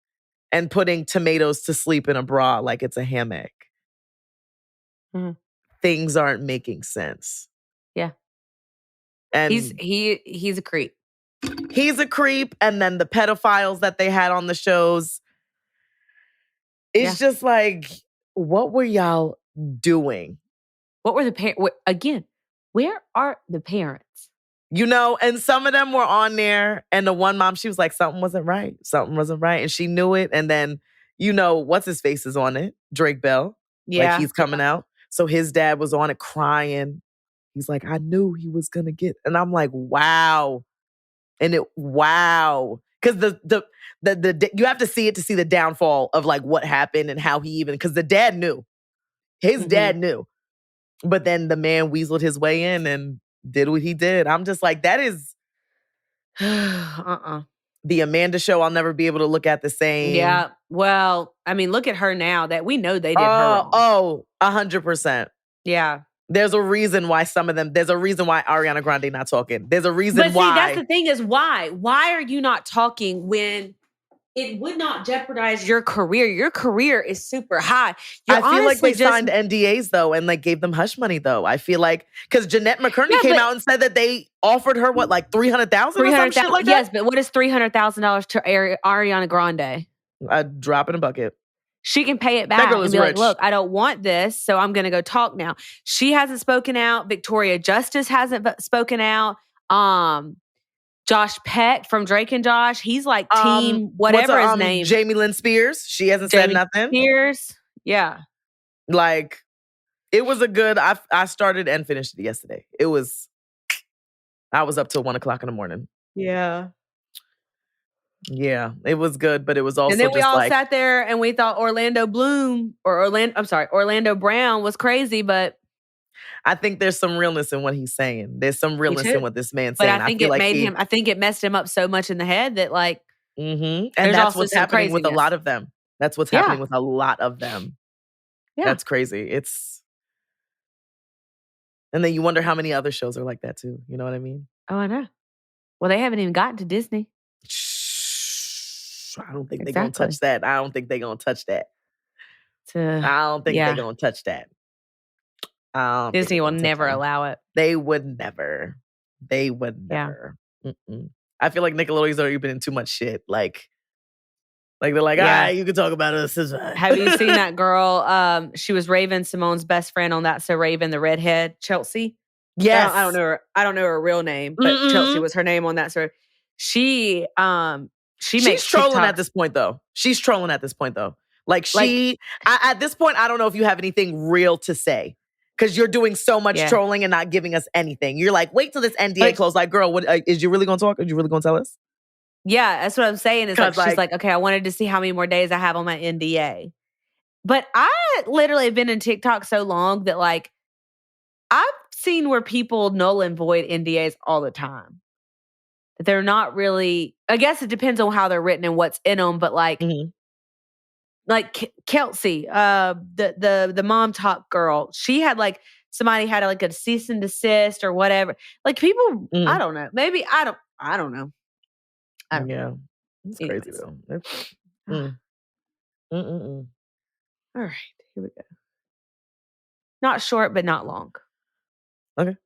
[SPEAKER 1] and putting tomatoes to sleep in a bra like it's a hammock?
[SPEAKER 2] Mm-hmm.
[SPEAKER 1] Things aren't making sense.
[SPEAKER 2] Yeah.
[SPEAKER 1] And
[SPEAKER 2] he's a creep.
[SPEAKER 1] He's a creep. And then the pedophiles that they had on the shows. It's just like, what were y'all doing?
[SPEAKER 2] What were the parents? Again, where are the parents?
[SPEAKER 1] And some of them were on there. And the one mom, she was like, something wasn't right. And she knew it. And then, what's his face is on it? Drake Bell.
[SPEAKER 2] Yeah.
[SPEAKER 1] Like he's coming out. So his dad was on it crying. He's like, I knew he was going to get. And I'm like, wow. And wow. Because the you have to see it to see the downfall of like what happened and how he because the dad knew. His dad knew. But then the man weaseled his way in and did what he did. I'm just like, that is the Amanda show I'll never be able to look at the same.
[SPEAKER 2] Yeah. Well, I mean, look at her now that we know they did her wrong.
[SPEAKER 1] 100%.
[SPEAKER 2] Yeah.
[SPEAKER 1] There's a reason why there's a reason why Ariana Grande not talking. There's a reason why.
[SPEAKER 2] But see, that's the thing is why? Why are you not talking when it would not jeopardize your career? Your career is super high.
[SPEAKER 1] I feel like they signed NDAs though and like gave them hush money though. I feel like because Jeanette McCurney came out and said that they offered her what, like $300,000 or some shit like that?
[SPEAKER 2] Yes, but what is $300,000 to Ariana Grande?
[SPEAKER 1] A drop in a bucket.
[SPEAKER 2] She can pay it back and be like, look, I don't want this, so I'm going to go talk now. She hasn't spoken out. Victoria Justice hasn't spoken out. Josh Peck from Drake and Josh, he's like team whatever his name.
[SPEAKER 1] Jamie Lynn Spears, she hasn't said nothing.
[SPEAKER 2] Spears, yeah.
[SPEAKER 1] Like, it was a good, I started and finished it yesterday. I was up till 1 o'clock in the morning.
[SPEAKER 2] Yeah.
[SPEAKER 1] Yeah, it was good, but it was also
[SPEAKER 2] and then we
[SPEAKER 1] just
[SPEAKER 2] all sat there and we thought Orlando Brown was crazy, but
[SPEAKER 1] I think there's some realness in what he's saying. There's some realness in what this man's saying.
[SPEAKER 2] But I think I think it messed him up so much in the head that like,
[SPEAKER 1] and that's what's happening with a lot of them. That's what's happening with a lot of them. Yeah. That's crazy. And then you wonder how many other shows are like that too. You know what I mean?
[SPEAKER 2] Oh, I know. Well, they haven't even gotten to Disney.
[SPEAKER 1] I don't think they're going to touch that. I don't think they're going to touch that.
[SPEAKER 2] Disney will never allow it.
[SPEAKER 1] They would never. Yeah. I feel like Nickelodeon's already been in too much shit. Like they're like, all right, you can talk about us.
[SPEAKER 2] Have you seen that girl? She was Raven Simone's best friend on That's So Raven, the redhead, Chelsea.
[SPEAKER 1] Yes.
[SPEAKER 2] I don't know her real name, but Chelsea was her name on That So. She
[SPEAKER 1] She's
[SPEAKER 2] makes
[SPEAKER 1] trolling
[SPEAKER 2] TikToks.
[SPEAKER 1] at this point, though. She's trolling at this point, though. Like at this point, I don't know if you have anything real to say because you're doing so much trolling and not giving us anything. You're like, wait till this NDA closes. Like, girl, what is you really gonna talk? Are you really gonna tell us?
[SPEAKER 2] Yeah, that's what I'm saying. Is like she's like, okay, I wanted to see how many more days I have on my NDA. But I literally have been in TikTok so long that like I've seen where people null and void NDAs all the time. They're not really, I guess it depends on how they're written and what's in them, but like, like Kelsey, the mom talk girl, she had like, somebody had like a cease and desist or whatever. Like people, I don't know. Maybe I don't know. I don't know.
[SPEAKER 1] It's crazy though.
[SPEAKER 2] All right, here we go. Not short, but not long.
[SPEAKER 1] Okay.